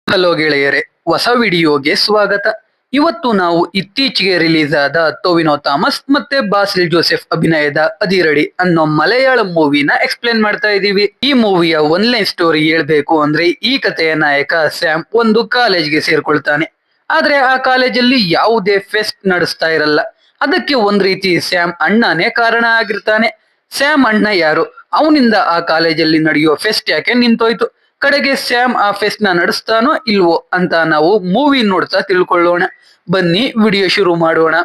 Hello ಗೆಳೆಯರೆ, ಹೊಸ ವಿಡಿಯೋಗೆ ಸ್ವಾಗತ. ಇವತ್ತು ನಾವು ಇತ್ತೀಚೆಗೆ ರಿಲೀಸ್ ಆದ ಟೊವಿನೋ ಥಾಮಸ್ ಮತ್ತೆ ಬಾಸಿಲ್ ಜೋಸೆಫ್ ಅಭಿನಯದ ಅದಿರಡಿ ಅನ್ನೋ ಮಲಯಾಳಂ ಮೂವಿನ ಎಕ್ಸ್ಪ್ಲೇನ್ ಮಾಡ್ತಾ ಇದೀವಿ. ಈ ಮೂವಿಯ ಒನ್ಲೈನ್ ಸ್ಟೋರಿ ಹೇಳ್ಬೇಕು ಅಂದ್ರೆ, ಈ ಕಥೆಯ ನಾಯಕ ಸ್ಯಾಮ್ ಒಂದು ಕಾಲೇಜ್ಗೆ ಸೇರ್ಕೊಳ್ತಾನೆ. ಆದ್ರೆ ಆ ಕಾಲೇಜಲ್ಲಿ ಯಾವುದೇ ಫೆಸ್ಟ್ ನಡೆಸ್ತಾ ಇರಲ್ಲ. ಅದಕ್ಕೆ ಒಂದ್ ರೀತಿ ಸ್ಯಾಮ್ ಅಣ್ಣನೇ ಕಾರಣ ಆಗಿರ್ತಾನೆ. ಸ್ಯಾಮ್ ಅಣ್ಣ ಯಾರು, ಅವನಿಂದ ಆ ಕಾಲೇಜಲ್ಲಿ ನಡೆಯೋ ಫೆಸ್ಟ್ ಯಾಕೆ ನಿಂತೋಯ್ತು, ಕಡೆಗೆ ಸ್ಯಾಮ್ ಆ ಫೆಸ್ಟ್ ನ ನಡೆಸ್ತಾನೋ ಇಲ್ವೋ ಅಂತ ನಾವು ಮೂವಿ ನೋಡ್ತಾ ತಿಳ್ಕೊಳ್ಳೋಣ. ಬನ್ನಿ ವಿಡಿಯೋ ಶುರು ಮಾಡೋಣ.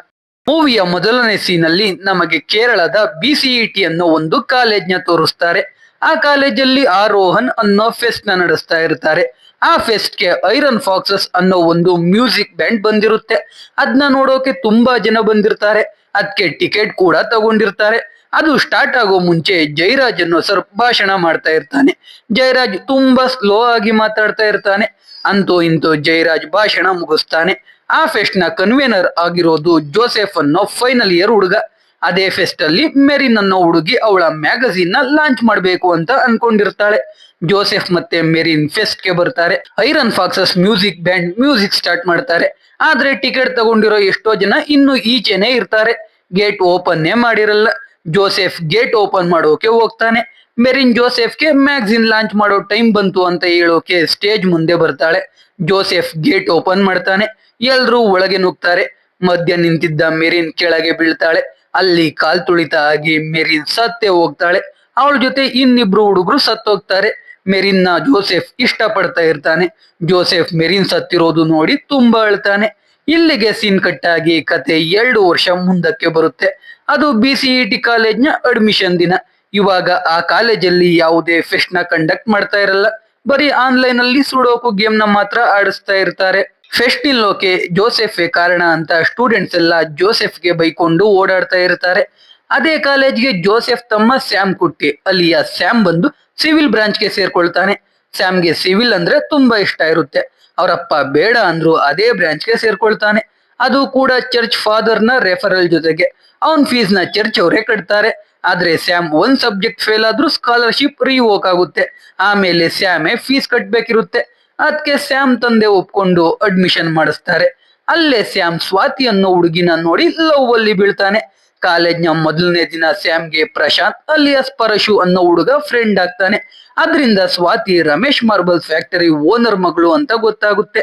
ಮೂವಿಯ ಮೊದಲನೇ ಸೀನ್ ಅಲ್ಲಿ ನಮಗೆ ಕೇರಳದ BCET ಅನ್ನೋ ಒಂದು ಕಾಲೇಜ್ನ ತೋರಿಸ್ತಾರೆ. ಆ ಕಾಲೇಜಲ್ಲಿ ರೋಹನ್ ಅನ್ನೋ ಫೆಸ್ಟ್ ನ ನಡೆಸ್ತಾ ಇರ್ತಾರೆ. ಆ ಫೆಸ್ಟ್ ಗೆ ಐರನ್ ಫಾಕ್ಸಸ್ ಅನ್ನೋ ಒಂದು ಮ್ಯೂಸಿಕ್ ಬ್ಯಾಂಡ್ ಬಂದಿರುತ್ತೆ. ಅದನ್ನ ನೋಡೋಕೆ ತುಂಬಾ ಜನ ಬಂದಿರ್ತಾರೆ. ಅದಕ್ಕೆ ಟಿಕೆಟ್ ಕೂಡ ತಗೊಂಡಿರ್ತಾರೆ. ಅದು ಸ್ಟಾರ್ಟ್ ಆಗೋ ಮುಂಚೆ ಜೈರಾಜ್ ಅನ್ನೋ ಸರ್ ಭಾಷಣ ಮಾಡ್ತಾ ಇರ್ತಾನೆ. ಜೈರಾಜ್ ತುಂಬಾ ಸ್ಲೋ ಆಗಿ ಮಾತಾಡ್ತಾ ಇರ್ತಾನೆ. ಅಂತೂ ಇಂತೂ ಜೈರಾಜ್ ಭಾಷಣ ಮುಗಿಸ್ತಾನೆ. ಆ ಫೆಸ್ಟ್ ನ ಕನ್ವೇನರ್ ಆಗಿರೋದು ಜೋಸೆಫ್ ಅನ್ನೋ ಫೈನಲ್ ಇಯರ್ ಹುಡುಗ. ಅದೇ ಫೆಸ್ಟ್ ಅಲ್ಲಿ ಮೆರಿನ್ ಅನ್ನೋ ಹುಡುಗಿ ಅವಳ ಮ್ಯಾಗಝಿನ್ ನ ಲಾಂಚ್ ಮಾಡ್ಬೇಕು ಅಂತ ಅನ್ಕೊಂಡಿರ್ತಾಳೆ. ಜೋಸೆಫ್ ಮತ್ತೆ ಮೆರಿನ್ ಫೆಸ್ಟ್ ಗೆ ಬರ್ತಾರೆ. Iron Foxes music band music start ಮಾಡ್ತಾರೆ. ಆದ್ರೆ ಟಿಕೆಟ್ ತಗೊಂಡಿರೋ ಎಷ್ಟೋ ಜನ ಇನ್ನು ಈಚೆನೆ ಇರ್ತಾರೆ. ಗೇಟ್ ಓಪನ್ನೇ ಮಾಡಿರಲ್ಲ. ಜೋಸೆಫ್ ಗೇಟ್ ಓಪನ್ ಮಾಡೋಕೆ ಹೋಗ್ತಾನೆ. ಮೆರಿನ್ ಜೋಸೆಫ್ಗೆ ಮ್ಯಾಗಝಿನ್ ಲಾಂಚ್ ಮಾಡೋ ಟೈಮ್ ಬಂತು ಅಂತ ಹೇಳೋಕೆ ಸ್ಟೇಜ್ ಮುಂದೆ ಬರ್ತಾಳೆ. ಜೋಸೆಫ್ ಗೇಟ್ ಓಪನ್ ಮಾಡ್ತಾನೆ. ಎಲ್ರೂ ಒಳಗೆ ನುಗ್ತಾರೆ. ಮಧ್ಯ ನಿಂತಿದ್ದ ಮೆರಿನ್ ಕೆಳಗೆ ಬೀಳ್ತಾಳೆ. ಅಲ್ಲಿ ಕಾಲ್ ತುಳಿತ ಆಗಿ ಮೆರಿನ್ ಸತ್ತೇ ಹೋಗ್ತಾಳೆ. ಅವಳ ಜೊತೆ ಇನ್ನಿಬ್ರು ಹುಡುಗರು ಸತ್ತೋಗ್ತಾರೆ. ಮೆರಿನ್ ನ ಜೋಸೆಫ್ ಇಷ್ಟ ಪಡ್ತಾ ಇರ್ತಾನೆ. ಜೋಸೆಫ್ ಮೆರಿನ್ ಸತ್ತಿರೋದು ನೋಡಿ ತುಂಬಾ ಅಳ್ತಾನೆ. ಇಲ್ಲಿಗೆ ಸೀನ್ ಕಟ್ ಆಗಿ ಕತೆ 2 ವರ್ಷ ಮುಂದಕ್ಕೆ ಬರುತ್ತೆ. ಅದು BCET ಕಾಲೇಜ್ನ ಅಡ್ಮಿಷನ್ ದಿನ. ಇವಾಗ ಆ ಕಾಲೇಜಲ್ಲಿ ಯಾವುದೇ ಫೆಸ್ಟ್ ನ ಕಂಡಕ್ಟ್ ಮಾಡ್ತಾ ಇರಲ್ಲ. ಬರೀ ಆನ್ಲೈನ್ ಅಲ್ಲಿ ಸುಡೋಕು ಗೇಮ್ ನ ಮಾತ್ರ ಆಡಿಸ್ತಾ ಇರ್ತಾರೆ. ಫೆಸ್ಟ್ ನಿಲ್ಲೋಕೆ ಜೋಸೆಫ್ ಕಾರಣ ಅಂತ ಸ್ಟೂಡೆಂಟ್ಸ್ ಎಲ್ಲ ಜೋಸೆಫ್ಗೆ ಬೈಕೊಂಡು ಓಡಾಡ್ತಾ ಇರ್ತಾರೆ. ಅದೇ ಕಾಲೇಜ್ಗೆ ಜೋಸೆಫ್ ತಮ್ಮ ಸ್ಯಾಮ್ ಕುಟ್ಟಿ ಅಲಿಯಾ ಸ್ಯಾಮ್ ಬಂದು ಸಿವಿಲ್ ಬ್ರಾಂಚ್ಗೆ ಸೇರ್ಕೊಳ್ತಾನೆ. ಸ್ಯಾಮ್ಗೆ ಸಿವಿಲ್ ಅಂದ್ರೆ ತುಂಬಾ ಇಷ್ಟ ಇರುತ್ತೆ. ಅವರಪ್ಪ ಬೇಡ ಅಂದ್ರು ಅದೇ ಬ್ರಾಂಚ್ಗೆ ಸೇರ್ಕೊಳ್ತಾನೆ. ಅದು ಕೂಡ ಚರ್ಚ್ ಫಾದರ್ ನ ರೆಫರಲ್ ಜೊತೆಗೆ. ಅವನ್ ಫೀಸ್ ನ ಚರ್ಚ್ ಅವರೇ ಕಟ್ತಾರೆ. ಆದ್ರೆ ಸ್ಯಾಮ್ ಒಂದ್ ಸಬ್ಜೆಕ್ಟ್ ಫೇಲ್ ಆದ್ರೂ ಸ್ಕಾಲರ್ಶಿಪ್ ರಿವೋಕ್ ಆಗುತ್ತೆ. ಆಮೇಲೆ ಸ್ಯಾಮೇ ಫೀಸ್ ಕಟ್ಬೇಕಿರುತ್ತೆ. ಅದಕ್ಕೆ ಸ್ಯಾಮ್ ತಂದೆ ಒಪ್ಕೊಂಡು ಅಡ್ಮಿಷನ್ ಮಾಡಿಸ್ತಾರೆ. ಅಲ್ಲೇ ಸ್ಯಾಮ್ ಸ್ವಾತಿ ಅನ್ನೋ ಹುಡುಗಿನ ನೋಡಿ ಲವ್ ಅಲ್ಲಿ ಬೀಳ್ತಾನೆ. ಕಾಲೇಜ್ನ ಮೊದಲನೇ ದಿನ ಸ್ಯಾಮ್ಗೆ ಪ್ರಶಾಂತ್ ಅಲಿಯಾಸ್ ಪರಶು ಅನ್ನೋ ಹುಡುಗ ಫ್ರೆಂಡ್ ಆಗ್ತಾನೆ. ಅದರಿಂದ Swathi Ramesh marbles factory owner ಮಗಳು ಅಂತ ಗೊತ್ತಾಗುತ್ತೆ.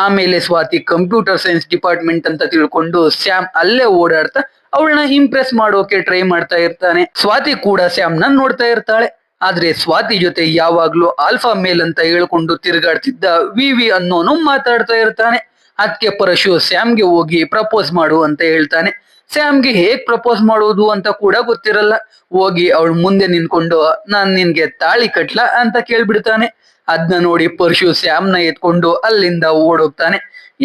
ಆಮೇಲೆ ಸ್ವಾತಿ ಕಂಪ್ಯೂಟರ್ ಸೈನ್ಸ್ ಡಿಪಾರ್ಟ್ಮೆಂಟ್ ಅಂತ ತಿಳ್ಕೊಂಡು ಸ್ಯಾಮ್ ಅಲ್ಲೇ ಓಡಾಡ್ತಾ ಅವಳನ್ನ ಇಂಪ್ರೆಸ್ ಮಾಡೋಕೆ ಟ್ರೈ ಮಾಡ್ತಾ ಇರ್ತಾನೆ. ಸ್ವಾತಿ ಕೂಡ ಸ್ಯಾಮ್ ನ ನೋಡ್ತಾ ಇರ್ತಾಳೆ. ಆದ್ರೆ ಸ್ವಾತಿ ಜೊತೆ ಯಾವಾಗ್ಲೂ ಆಲ್ಫಾ ಮೇಲ್ ಅಂತ ಹೇಳ್ಕೊಂಡು ತಿರುಗಾಡ್ತಿದ್ದ ವಿ ಅನ್ನೋನು ಮಾತಾಡ್ತಾ ಇರ್ತಾನೆ. ಅದಕ್ಕೆ ಪರಶು ಸ್ಯಾಮ್ಗೆ ಹೋಗಿ ಪ್ರಪೋಸ್ ಮಾಡು ಅಂತ ಹೇಳ್ತಾನೆ. ಸ್ಯಾಮ್ಗೆ ಹೇಗ್ ಪ್ರಪೋಸ್ ಮಾಡೋದು ಅಂತ ಕೂಡ ಗೊತ್ತಿರಲ್ಲ. ಹೋಗಿ ಅವಳ ಮುಂದೆ ನಿಂತ್ಕೊಂಡು ನಾನ್ ನಿನ್ಗೆ ತಾಳಿ ಕಟ್ಲಾ ಅಂತ ಕೇಳ್ಬಿಡ್ತಾನೆ. ಅದನ್ನ ನೋಡಿ ಪರಶು ಸ್ಯಾಮ್ನ ಎತ್ಕೊಂಡು ಅಲ್ಲಿಂದ ಓಡೋಗ್ತಾನೆ.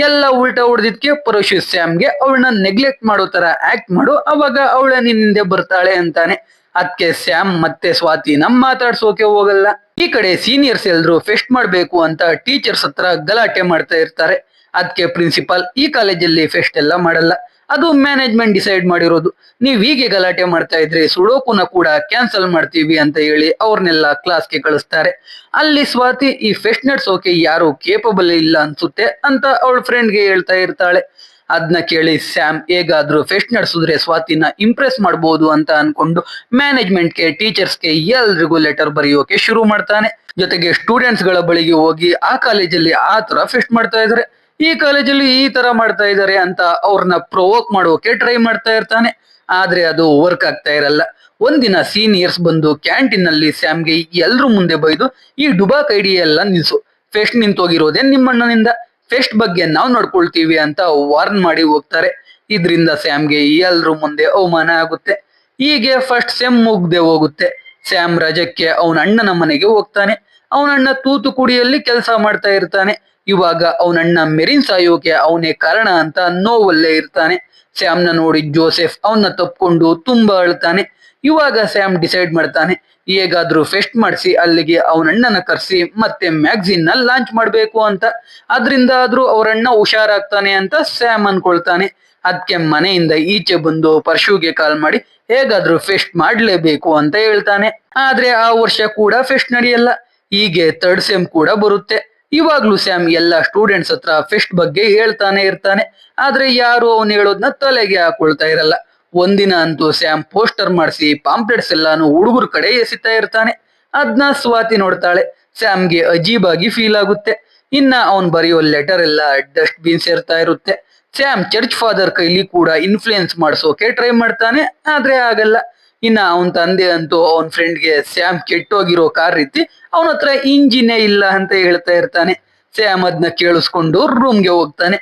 ಎಲ್ಲ ಉಲ್ಟಾ ಹೊಡೆದಿದ್ಕೆ ಪರಶು ಸ್ಯಾಮ್ಗೆ ಅವಳನ್ನ ನೆಗ್ಲೆಕ್ಟ್ ಮಾಡೋ ತರ ಆಕ್ಟ್ ಮಾಡು, ಅವಾಗ ಅವಳ ನಿನ್ನಿಂದೆ ಬರ್ತಾಳೆ ಅಂತಾನೆ. ಅದಕ್ಕೆ ಸ್ಯಾಮ್ ಮತ್ತೆ ಸ್ವಾತಿನ ಮಾತಾಡ್ಸೋಕೆ ಹೋಗಲ್ಲ. ಈ ಕಡೆ ಸೀನಿಯರ್ಸ್ ಎಲ್ರು ಫೆಸ್ಟ್ ಮಾಡ್ಬೇಕು ಅಂತ ಟೀಚರ್ಸ್ ಹತ್ರ ಗಲಾಟೆ ಮಾಡ್ತಾ ಇರ್ತಾರೆ. ಅದಕ್ಕೆ ಪ್ರಿನ್ಸಿಪಾಲ್ ಈ ಕಾಲೇಜಲ್ಲಿ ಫೆಸ್ಟ್ ಎಲ್ಲ ಮಾಡಲ್ಲ, ಅದು ಮ್ಯಾನೇಜ್ಮೆಂಟ್ ಡಿಸೈಡ್ ಮಾಡಿರೋದು. ನೀವ್ ಹೀಗೆ ಗಲಾಟೆ ಮಾಡ್ತಾ ಇದ್ರೆ ಸುಡೋಕುನ ಕೂಡ ಕ್ಯಾನ್ಸಲ್ ಮಾಡ್ತೀವಿ ಅಂತ ಹೇಳಿ ಅವ್ರನ್ನೆಲ್ಲ ಕ್ಲಾಸ್ಗೆ ಕಳಿಸ್ತಾರೆ. ಅಲ್ಲಿ ಸ್ವಾತಿ ಈ ಫೆಸ್ಟ್ ನಡ್ಸೋಕೆ ಯಾರು ಕೇಪಬಲ್ ಇಲ್ಲ ಅನ್ಸುತ್ತೆ ಅಂತ ಅವಳ ಫ್ರೆಂಡ್ಗೆ ಹೇಳ್ತಾ ಇರ್ತಾಳೆ. ಅದನ್ನ ಕೇಳಿ ಸ್ಯಾಮ್ ಹೇಗಾದ್ರೂ ಫೆಸ್ಟ್ ನಡೆಸಿದ್ರೆ ಸ್ವಾತಿನ ಇಂಪ್ರೆಸ್ ಮಾಡ್ಬೋದು ಅಂತ ಅನ್ಕೊಂಡು ಮ್ಯಾನೇಜ್ಮೆಂಟ್ಗೆ ಟೀಚರ್ಸ್ಗೆ ಎಲ್ರಿಗೂ ಲೆಟರ್ ಬರೆಯೋಕೆ ಶುರು ಮಾಡ್ತಾನೆ. ಜೊತೆಗೆ ಸ್ಟೂಡೆಂಟ್ಸ್ ಗಳ ಬಳಿಗೆ ಹೋಗಿ ಆ ಕಾಲೇಜಲ್ಲಿ ಆ ತರ ಫೆಸ್ಟ್ ಮಾಡ್ತಾ ಇದಾರೆ, ಈ ಕಾಲೇಜಲ್ಲಿ ಈ ತರ ಮಾಡ್ತಾ ಇದಾರೆ ಅಂತ ಅವ್ರನ್ನ ಪ್ರೊವೋಕ್ ಮಾಡೋಕೆ ಟ್ರೈ ಮಾಡ್ತಾ ಇರ್ತಾನೆ. ಆದ್ರೆ ಅದು ವರ್ಕ್ ಆಗ್ತಾ ಇರಲ್ಲ. ಒಂದಿನ ಸೀನಿಯರ್ಸ್ ಬಂದು ಕ್ಯಾಂಟೀನ್ ನಲ್ಲಿ ಸ್ಯಾಮ್ಗೆ ಎಲ್ರು ಮುಂದೆ ಬೈದು ಈ ಡುಬಾಕ್ ಐಡಿಯಾ ಎಲ್ಲ ನಿಲ್ಸು, ಫೆಸ್ಟ್ ನಿಂತೋಗಿರೋದೇ ನಿಮ್ಮಣ್ಣನಿಂದ, ಫೆಸ್ಟ್ ಬಗ್ಗೆ ನಾವು ನೋಡ್ಕೊಳ್ತೀವಿ ಅಂತ ವಾರ್ನ್ ಮಾಡಿ ಹೋಗ್ತಾರೆ. ಇದ್ರಿಂದ ಸ್ಯಾಮ್ಗೆ ಎಲ್ರು ಮುಂದೆ ಅವಮಾನ ಆಗುತ್ತೆ. ಹೀಗೆ ಫಸ್ಟ್ ಸೆಮ್ ಮುಗ್ದೆ ಹೋಗುತ್ತೆ. ಸ್ಯಾಮ್ ರಜಕ್ಕೆ ಅವನ ಅಣ್ಣನ ಮನೆಗೆ ಹೋಗ್ತಾನೆ. ಅವನಣ್ಣ ತೂತುಕುಡಿಯಲ್ಲಿ ಕೆಲಸ ಮಾಡ್ತಾ ಇರ್ತಾನೆ. ಇವಾಗ ಅವನಣ್ಣ ಮೆರಿನ್ ಸಾಯೋಕೆ ಅವನೇ ಕಾರಣ ಅಂತ ನೋವಲ್ಲೇ ಇರ್ತಾನೆ. ಸ್ಯಾಮ್ನ ನೋಡಿ ಜೋಸೆಫ್ ಅವನ್ನ ತಪ್ಕೊಂಡು ತುಂಬಾ ಅಳ್ತಾನೆ. ಇವಾಗ ಸ್ಯಾಮ್ ಡಿಸೈಡ್ ಮಾಡ್ತಾನೆ, ಹೇಗಾದ್ರೂ ಫೆಸ್ಟ್ ಮಾಡಿಸಿ ಅಲ್ಲಿಗೆ ಅವನಣ್ಣನ ಕರ್ಸಿ ಮತ್ತೆ ಮ್ಯಾಗಝಿನ್ ನ ಲಾಂಚ್ ಮಾಡ್ಬೇಕು ಅಂತ. ಅದ್ರಿಂದ ಆದ್ರೂ ಅವರಣ್ಣ ಹುಷಾರಾಗ್ತಾನೆ ಅಂತ ಸ್ಯಾಮ್ ಅನ್ಕೊಳ್ತಾನೆ. ಅದಕ್ಕೆ ಮನೆಯಿಂದ ಈಚೆ ಬಂದು ಪರಶುಗೆ ಕಾಲ್ ಮಾಡಿ ಹೇಗಾದ್ರೂ ಫೆಸ್ಟ್ ಮಾಡ್ಲೇಬೇಕು ಅಂತ ಹೇಳ್ತಾನೆ. ಆದ್ರೆ ಆ ವರ್ಷ ಕೂಡ ಫೆಸ್ಟ್ ನಡೆಯಲ್ಲ. ಹೀಗೆ ಥರ್ಡ್ ಸೆಮ್ ಕೂಡ ಬರುತ್ತೆ. ಇವಾಗ್ಲೂ ಸ್ಯಾಮ್ ಎಲ್ಲಾ ಸ್ಟೂಡೆಂಟ್ಸ್ ಹತ್ರ ಫೆಸ್ಟ್ ಬಗ್ಗೆ ಹೇಳ್ತಾನೆ ಇರ್ತಾನೆ. ಆದ್ರೆ ಯಾರು ಅವನು ಹೇಳೋದ್ನ ತಲೆಗೆ ಹಾಕೊಳ್ತಾ ಇರಲ್ಲ. ಒಂದಿನ ಅಂತೂ ಸ್ಯಾಮ್ ಪೋಸ್ಟರ್ ಮಾಡಿಸಿ ಪಾಂಪ್ಲೆಟ್ಸ್ ಎಲ್ಲಾನು ಹುಡುಗರ ಕಡೆ ಎಸಿತಾ ಇರ್ತಾನೆ. ಅದ್ನ ಸ್ವಾತಿ ನೋಡ್ತಾಳೆ. ಸ್ಯಾಮ್ಗೆ ಅಜೀಬಾಗಿ ಫೀಲ್ ಆಗುತ್ತೆ. ಇನ್ನ ಅವನ್ ಬರೆಯೋ ಲೆಟರ್ ಎಲ್ಲ ಡಸ್ಟ್ ಬಿನ್ ಸೇರ್ತಾ ಇರುತ್ತೆ. ಸ್ಯಾಮ್ ಚರ್ಚ್ ಫಾದರ್ ಕೈಲಿ ಕೂಡ ಇನ್ಫ್ಲೂಯೆನ್ಸ್ ಮಾಡ್ಸೋಕೆ ಟ್ರೈ ಮಾಡ್ತಾನೆ, ಆದ್ರೆ ಆಗಲ್ಲ. ಇನ್ನ ಅವನ್ ತಂದೆ ಅಂತೂ ಅವನ್ ಫ್ರೆಂಡ್ಗೆ ಸ್ಯಾಮ್ ಕೆಟ್ಟೋಗಿರೋ ಕಾರ್ ರೀತಿ ಅವನ ಹತ್ರ ಇಂಜಿನೇ ಇಲ್ಲ ಅಂತ ಹೇಳ್ತಾ ಇರ್ತಾನೆ. ಸ್ಯಾಮ್ ಅದನ್ನ ಕೇಳಿಸ್ಕೊಂಡು ರೂಮ್ಗೆ ಹೋಗ್ತಾನೆ.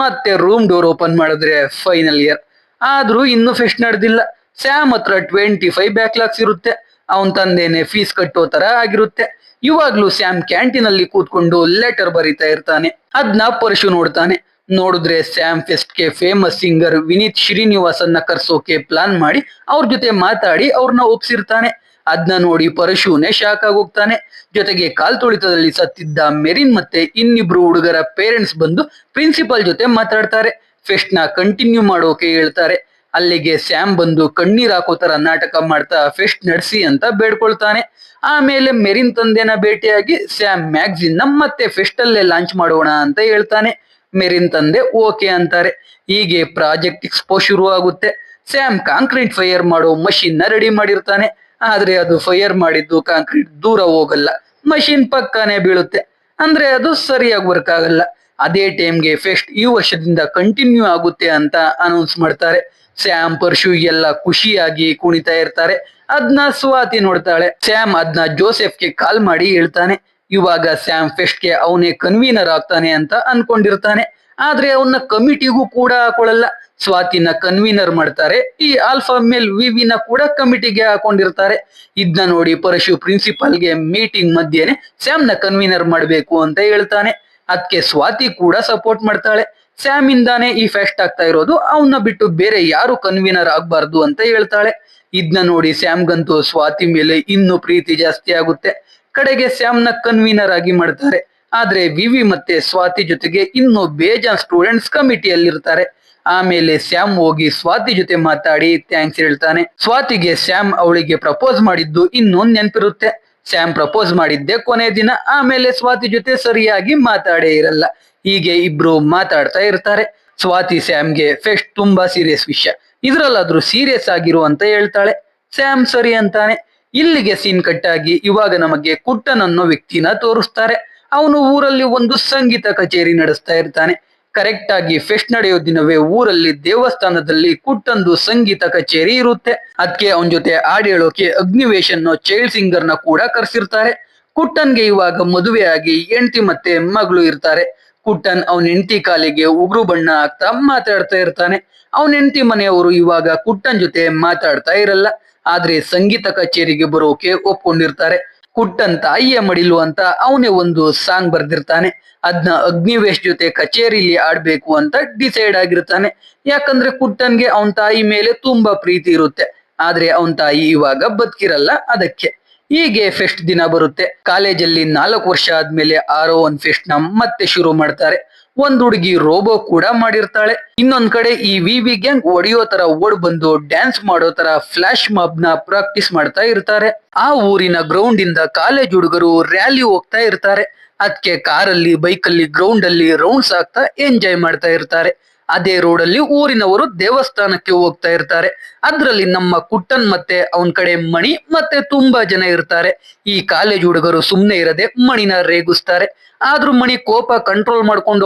ಮತ್ತೆ ರೂಮ್ ಡೋರ್ ಓಪನ್ ಮಾಡಿದ್ರೆ ಫೈನಲ್ ಇಯರ್. ಆದ್ರೂ ಇನ್ನು ಫೆಸ್ಟ್ ನಡೆದಿಲ್ಲ. ಸ್ಯಾಮ್ ಹತ್ರ 25 ಬ್ಯಾಕ್ಲಾಗ್ಸ್ ಇರುತ್ತೆ. ಅವನ್ ತಂದೆನೆ ಫೀಸ್ ಕಟ್ಟೋ ತರ ಆಗಿರುತ್ತೆ. ಇವಾಗ್ಲೂ ಸ್ಯಾಮ್ ಕ್ಯಾಂಟೀನ್ ಅಲ್ಲಿ ಕೂತ್ಕೊಂಡು ಲೆಟರ್ ಬರೀತಾ ಇರ್ತಾನೆ. ಅದ್ನ ಪರಶು ನೋಡ್ತಾನೆ. ನೋಡಿದ್ರೆ ಸ್ಯಾಮ್ ಫೆಸ್ಟ್ ಗೆ ಫೇಮಸ್ ಸಿಂಗರ್ ವಿನೀತ್ ಶ್ರೀನಿವಾಸನ್ನ ಕರ್ಸೋಕೆ ಪ್ಲಾನ್ ಮಾಡಿ ಅವ್ರ ಜೊತೆ ಮಾತಾಡಿ ಅವ್ರನ್ನ ಒಪ್ಸಿರ್ತಾನೆ. ಅದ್ನ ನೋಡಿ ಪರಶುನೇ ಶಾಕ್ ಆಗೋಗ್ತಾನೆ. ಜೊತೆಗೆ ಕಾಲ್ ತುಳಿತದಲ್ಲಿ ಸತ್ತಿದ್ದ ಮೆರಿನ್ ಮತ್ತೆ ಇನ್ನಿಬ್ರು ಹುಡುಗರ ಪೇರೆಂಟ್ಸ್ ಬಂದು ಪ್ರಿನ್ಸಿಪಲ್ ಜೊತೆ ಮಾತಾಡ್ತಾರೆ. ಫೆಸ್ಟ್ ನ ಕಂಟಿನ್ಯೂ ಮಾಡೋಕೆ ಹೇಳ್ತಾರೆ. ಅಲ್ಲಿಗೆ ಸ್ಯಾಮ್ ಬಂದು ಕಣ್ಣೀರ್ ಹಾಕೋ ತರ ನಾಟಕ ಮಾಡ್ತಾ ಫೆಸ್ಟ್ ನಡೆಸಿ ಅಂತ ಬೇಡ್ಕೊಳ್ತಾನೆ. ಆಮೇಲೆ ಮೆರಿನ್ ತಂದೆನ ಭೇಟಿಯಾಗಿ ಸ್ಯಾಮ್ ಮ್ಯಾಗ್ಝಿನ್ ನ ಮತ್ತೆ ಫೆಸ್ಟ್ ಅಲ್ಲೇ ಲಾಂಚ್ ಮಾಡೋಣ ಅಂತ ಹೇಳ್ತಾನೆ. ಮೆರಿನ್ ತಂದೆ ಓಕೆ ಅಂತಾರೆ. ಹೀಗೆ ಪ್ರಾಜೆಕ್ಟ್ ಎಕ್ಸ್ಪೋ ಶುರು ಆಗುತ್ತೆ. ಸ್ಯಾಮ್ ಕಾಂಕ್ರೀಟ್ ಫೈರ್ ಮಾಡೋ ಮಷಿನ್ ನ ರೆಡಿ ಮಾಡಿರ್ತಾನೆ. ಆದ್ರೆ ಅದು ಫೈರ್ ಮಾಡಿದ್ದು ಕಾಂಕ್ರೀಟ್ ದೂರ ಹೋಗಲ್ಲ, ಮಷಿನ್ ಪಕ್ಕಾನೆ ಬೀಳುತ್ತೆ. ಅಂದ್ರೆ ಅದು ಸರಿಯಾಗಿ ವರ್ಕ್ ಆಗಲ್ಲ. ಅದೇ ಟೈಮ್ಗೆ ಫೆಸ್ಟ್ ಈ ವರ್ಷದಿಂದ ಕಂಟಿನ್ಯೂ ಆಗುತ್ತೆ ಅಂತ ಅನೌನ್ಸ್ ಮಾಡ್ತಾರೆ. ಸ್ಯಾಮ್ ಪರ್ಶು ಎಲ್ಲ ಖುಷಿಯಾಗಿ ಕುಣಿತಾ ಇರ್ತಾರೆ. ಅದ್ನ ಸ್ವಾತಿ ನೋಡ್ತಾಳೆ. ಸ್ಯಾಮ್ ಅದ್ನ ಜೋಸೆಫ್ಗೆ ಕಾಲ್ ಮಾಡಿ ಹೇಳ್ತಾನೆ. ಇವಾಗ ಸ್ಯಾಮ್ ಫೆಸ್ಟ್ ಗೆ ಅವನೇ ಕನ್ವೀನರ್ ಆಗ್ತಾನೆ ಅಂತ ಅನ್ಕೊಂಡಿರ್ತಾನೆ. ಆದ್ರೆ ಅವನ್ನ ಕಮಿಟಿಗೂ ಕೂಡ ಹಾಕೊಳ್ಳಲ್ಲ. ಸ್ವಾತಿನ ಕನ್ವೀನರ್ ಮಾಡ್ತಾರೆ. ಈ ಆಲ್ಫಾ ಮೇಲ್ ವಿವಿನ ಕೂಡ ಕಮಿಟಿಗೆ ಹಾಕೊಂಡಿರ್ತಾರೆ. ಇದನ್ನ ನೋಡಿ ಪರಶು ಪ್ರಿನ್ಸಿಪಲ್ಗೆ ಮೀಟಿಂಗ್ ಮಧ್ಯೆನೆ ಸ್ಯಾಮ್ ನ ಕನ್ವೀನರ್ ಮಾಡ್ಬೇಕು ಅಂತ ಹೇಳ್ತಾನೆ. ಅದಕ್ಕೆ ಸ್ವಾತಿ ಕೂಡ ಸಪೋರ್ಟ್ ಮಾಡ್ತಾಳೆ. ಸ್ಯಾಮ್ ಇಂದಾನೆ ಈ ಫೆಸ್ಟ್ ಆಗ್ತಾ ಇರೋದು, ಅವನ್ನ ಬಿಟ್ಟು ಬೇರೆ ಯಾರು ಕನ್ವೀನರ್ ಆಗ್ಬಾರ್ದು ಅಂತ ಹೇಳ್ತಾಳೆ. ಇದನ್ನ ನೋಡಿ ಸ್ಯಾಮ್ಗಂತೂ ಸ್ವಾತಿ ಮೇಲೆ ಇನ್ನೂ ಪ್ರೀತಿ ಜಾಸ್ತಿ ಆಗುತ್ತೆ. ಕಡೆಗೆ ಸ್ಯಾಮ್ ನ ಕನ್ವೀನರ್ ಆಗಿ ಮಾಡ್ತಾರೆ. ಆದ್ರೆ ವಿವಿ ಮತ್ತೆ ಸ್ವಾತಿ ಜೊತೆಗೆ ಇನ್ನು ಬೇಜಾನ್ ಸ್ಟೂಡೆಂಟ್ಸ್ ಕಮಿಟಿಯಲ್ಲಿರ್ತಾರೆ. ಆಮೇಲೆ ಸ್ಯಾಮ್ ಹೋಗಿ ಸ್ವಾತಿ ಜೊತೆ ಮಾತಾಡಿ ಥ್ಯಾಂಕ್ಸ್ ಹೇಳ್ತಾನೆ. ಸ್ವಾತಿಗೆ ಸ್ಯಾಮ್ ಅವಳಿಗೆ ಪ್ರಪೋಸ್ ಮಾಡಿದ್ದು ಇನ್ನೊಂದ್ ನೆನ್ಪಿರುತ್ತೆ. ಸ್ಯಾಮ್ ಪ್ರಪೋಸ್ ಮಾಡಿದ್ದೆ ಕೊನೆ ದಿನ. ಆಮೇಲೆ ಸ್ವಾತಿ ಜೊತೆ ಸರಿಯಾಗಿ ಮಾತಾಡೇ ಇರಲ್ಲ. ಹೀಗೆ ಇಬ್ರು ಮಾತಾಡ್ತಾ ಇರ್ತಾರೆ. ಸ್ವಾತಿ ಸ್ಯಾಮ್ಗೆ ಫೆಸ್ಟ್ ತುಂಬಾ ಸೀರಿಯಸ್ ವಿಷಯ, ಇದ್ರಲ್ಲಾದ್ರೂ ಸೀರಿಯಸ್ ಆಗಿರು ಅಂತ ಹೇಳ್ತಾಳೆ. ಸ್ಯಾಮ್ ಸರಿ ಅಂತಾನೆ. ಇಲ್ಲಿಗೆ ಸೀನ್ ಕಟ್ಟಾಗಿ ಇವಾಗ ನಮಗೆ ಕುಟ್ಟನ್ ಅನ್ನೋ ವ್ಯಕ್ತಿನ ತೋರಿಸ್ತಾರೆ. ಅವನು ಊರಲ್ಲಿ ಒಂದು ಸಂಗೀತ ಕಚೇರಿ ನಡೆಸ್ತಾ ಇರ್ತಾನೆ. ಕರೆಕ್ಟ್ ಆಗಿ ಫೆಸ್ಟ್ ನಡೆಯೋ ದಿನವೇ ಊರಲ್ಲಿ ದೇವಸ್ಥಾನದಲ್ಲಿ ಕುಟ್ಟಂದು ಸಂಗೀತ ಕಚೇರಿ ಇರುತ್ತೆ. ಅದಕ್ಕೆ ಅವನ ಜೊತೆ ಹಾಡು ಹೇಳೋಕೆ ಅಗ್ನಿವೇಶ್ ಅನ್ನೋ ಚೈಲ್ಡ್ ಸಿಂಗರ್ ನ ಕೂಡ ಕರ್ಸಿರ್ತಾರೆ. ಕುಟ್ಟನ್ಗೆ ಇವಾಗ ಮದುವೆ ಆಗಿ ಹೆಂಡತಿ ಮತ್ತೆ ಮಗಳು ಇರ್ತಾರೆ. ಕುಟ್ಟನ್ ಅವನ ಹೆಂಡತಿ ಕಾಲಿಗೆ ಉಗುರು ಬಣ್ಣ ಹಾಕ್ತಾ ಮಾತಾಡ್ತಾ ಇರ್ತಾನೆ. ಅವನ ಹೆಂಡತಿ ಮನೆಯವರು ಇವಾಗ ಕುಟ್ಟನ್ ಜೊತೆ ಮಾತಾಡ್ತಾ ಇರಲ್ಲ. ಆದ್ರೆ ಸಂಗೀತ ಕಚೇರಿಗೆ ಬರೋಕೆ ಒಪ್ಕೊಂಡಿರ್ತಾರೆ. ಕುಟ್ಟನ್ ತಾಯಿಯ ಮಡಿಲು ಅಂತ ಅವನೇ ಒಂದು ಸಾಂಗ್ ಬರ್ದಿರ್ತಾನೆ. ಅದ್ನ ಅಗ್ನಿವೇಶ್ ಜೊತೆ ಕಚೇರಿಲಿ ಆಡ್ಬೇಕು ಅಂತ ಡಿಸೈಡ್ ಆಗಿರ್ತಾನೆ. ಯಾಕಂದ್ರೆ ಕುಟ್ಟನ್ಗೆ ಅವನ್ ತಾಯಿ ಮೇಲೆ ತುಂಬಾ ಪ್ರೀತಿ ಇರುತ್ತೆ. ಆದ್ರೆ ಅವನ್ ತಾಯಿ ಇವಾಗ ಬದುಕಿರಲ್ಲ, ಅದಕ್ಕೆ. ಹೀಗೆ ಫೆಸ್ಟ್ ದಿನ ಬರುತ್ತೆ. ಕಾಲೇಜಲ್ಲಿ 4 ವರ್ಷ ಆದ್ಮೇಲೆ ಆರೋ ಒಂದ್ ಫೆಸ್ಟ್ ನ ಮತ್ತೆ ಶುರು ಮಾಡ್ತಾರೆ. ಒಂದ್ ಹುಡುಗಿ ರೋಬೋ ಕೂಡ ಮಾಡಿರ್ತಾಳೆ. ಇನ್ನೊಂದ್ ಕಡೆ ಈ ವಿವಿ ಗ್ಯಾಂಗ್ ಹೊಡೆಯೋ ತರ ಓಡ್ ಬಂದು ಡ್ಯಾನ್ಸ್ ಮಾಡೋ ತರ ಫ್ಲಾಶ್ ಮಾಬ್ ನ ಪ್ರಾಕ್ಟೀಸ್ ಮಾಡ್ತಾ ಇರ್ತಾರೆ. ಆ ಊರಿನ ಗ್ರೌಂಡ್ ಇಂದ ಕಾಲೇಜ್ ಹುಡುಗರು ರ್ಯಾಲಿ ಹೋಗ್ತಾ ಇರ್ತಾರೆ. ಅದಕ್ಕೆ ಕಾರಲ್ಲಿ ಬೈಕಲ್ಲಿ ಗ್ರೌಂಡ್ ಅಲ್ಲಿ ರೌಂಡ್ಸ್ ಆಗ್ತಾ ಎಂಜಾಯ್ ಮಾಡ್ತಾ ಇರ್ತಾರೆ. ಅದೇ ರೋಡಲ್ಲಿ ಊರಿನವರು ದೇವಸ್ಥಾನಕ್ಕೆ ಹೋಗ್ತಾ ಇರ್ತಾರೆ. ಅದ್ರಲ್ಲಿ ನಮ್ಮ ಕುಟ್ಟನ್ ಮತ್ತೆ ಅವನ್ ಕಡೆ ಮಣಿ ಮತ್ತೆ ತುಂಬಾ ಜನ ಇರ್ತಾರೆ. ಈ ಕಾಲೇಜ್ ಹುಡುಗರು ಸುಮ್ನೆ ಇರದೆ ಮಣಿನ ರೇಗಿಸ್ತಾರೆ. ಆದ್ರೂ ಮಣಿ ಕೋಪ ಕಂಟ್ರೋಲ್ ಮಾಡ್ಕೊಂಡು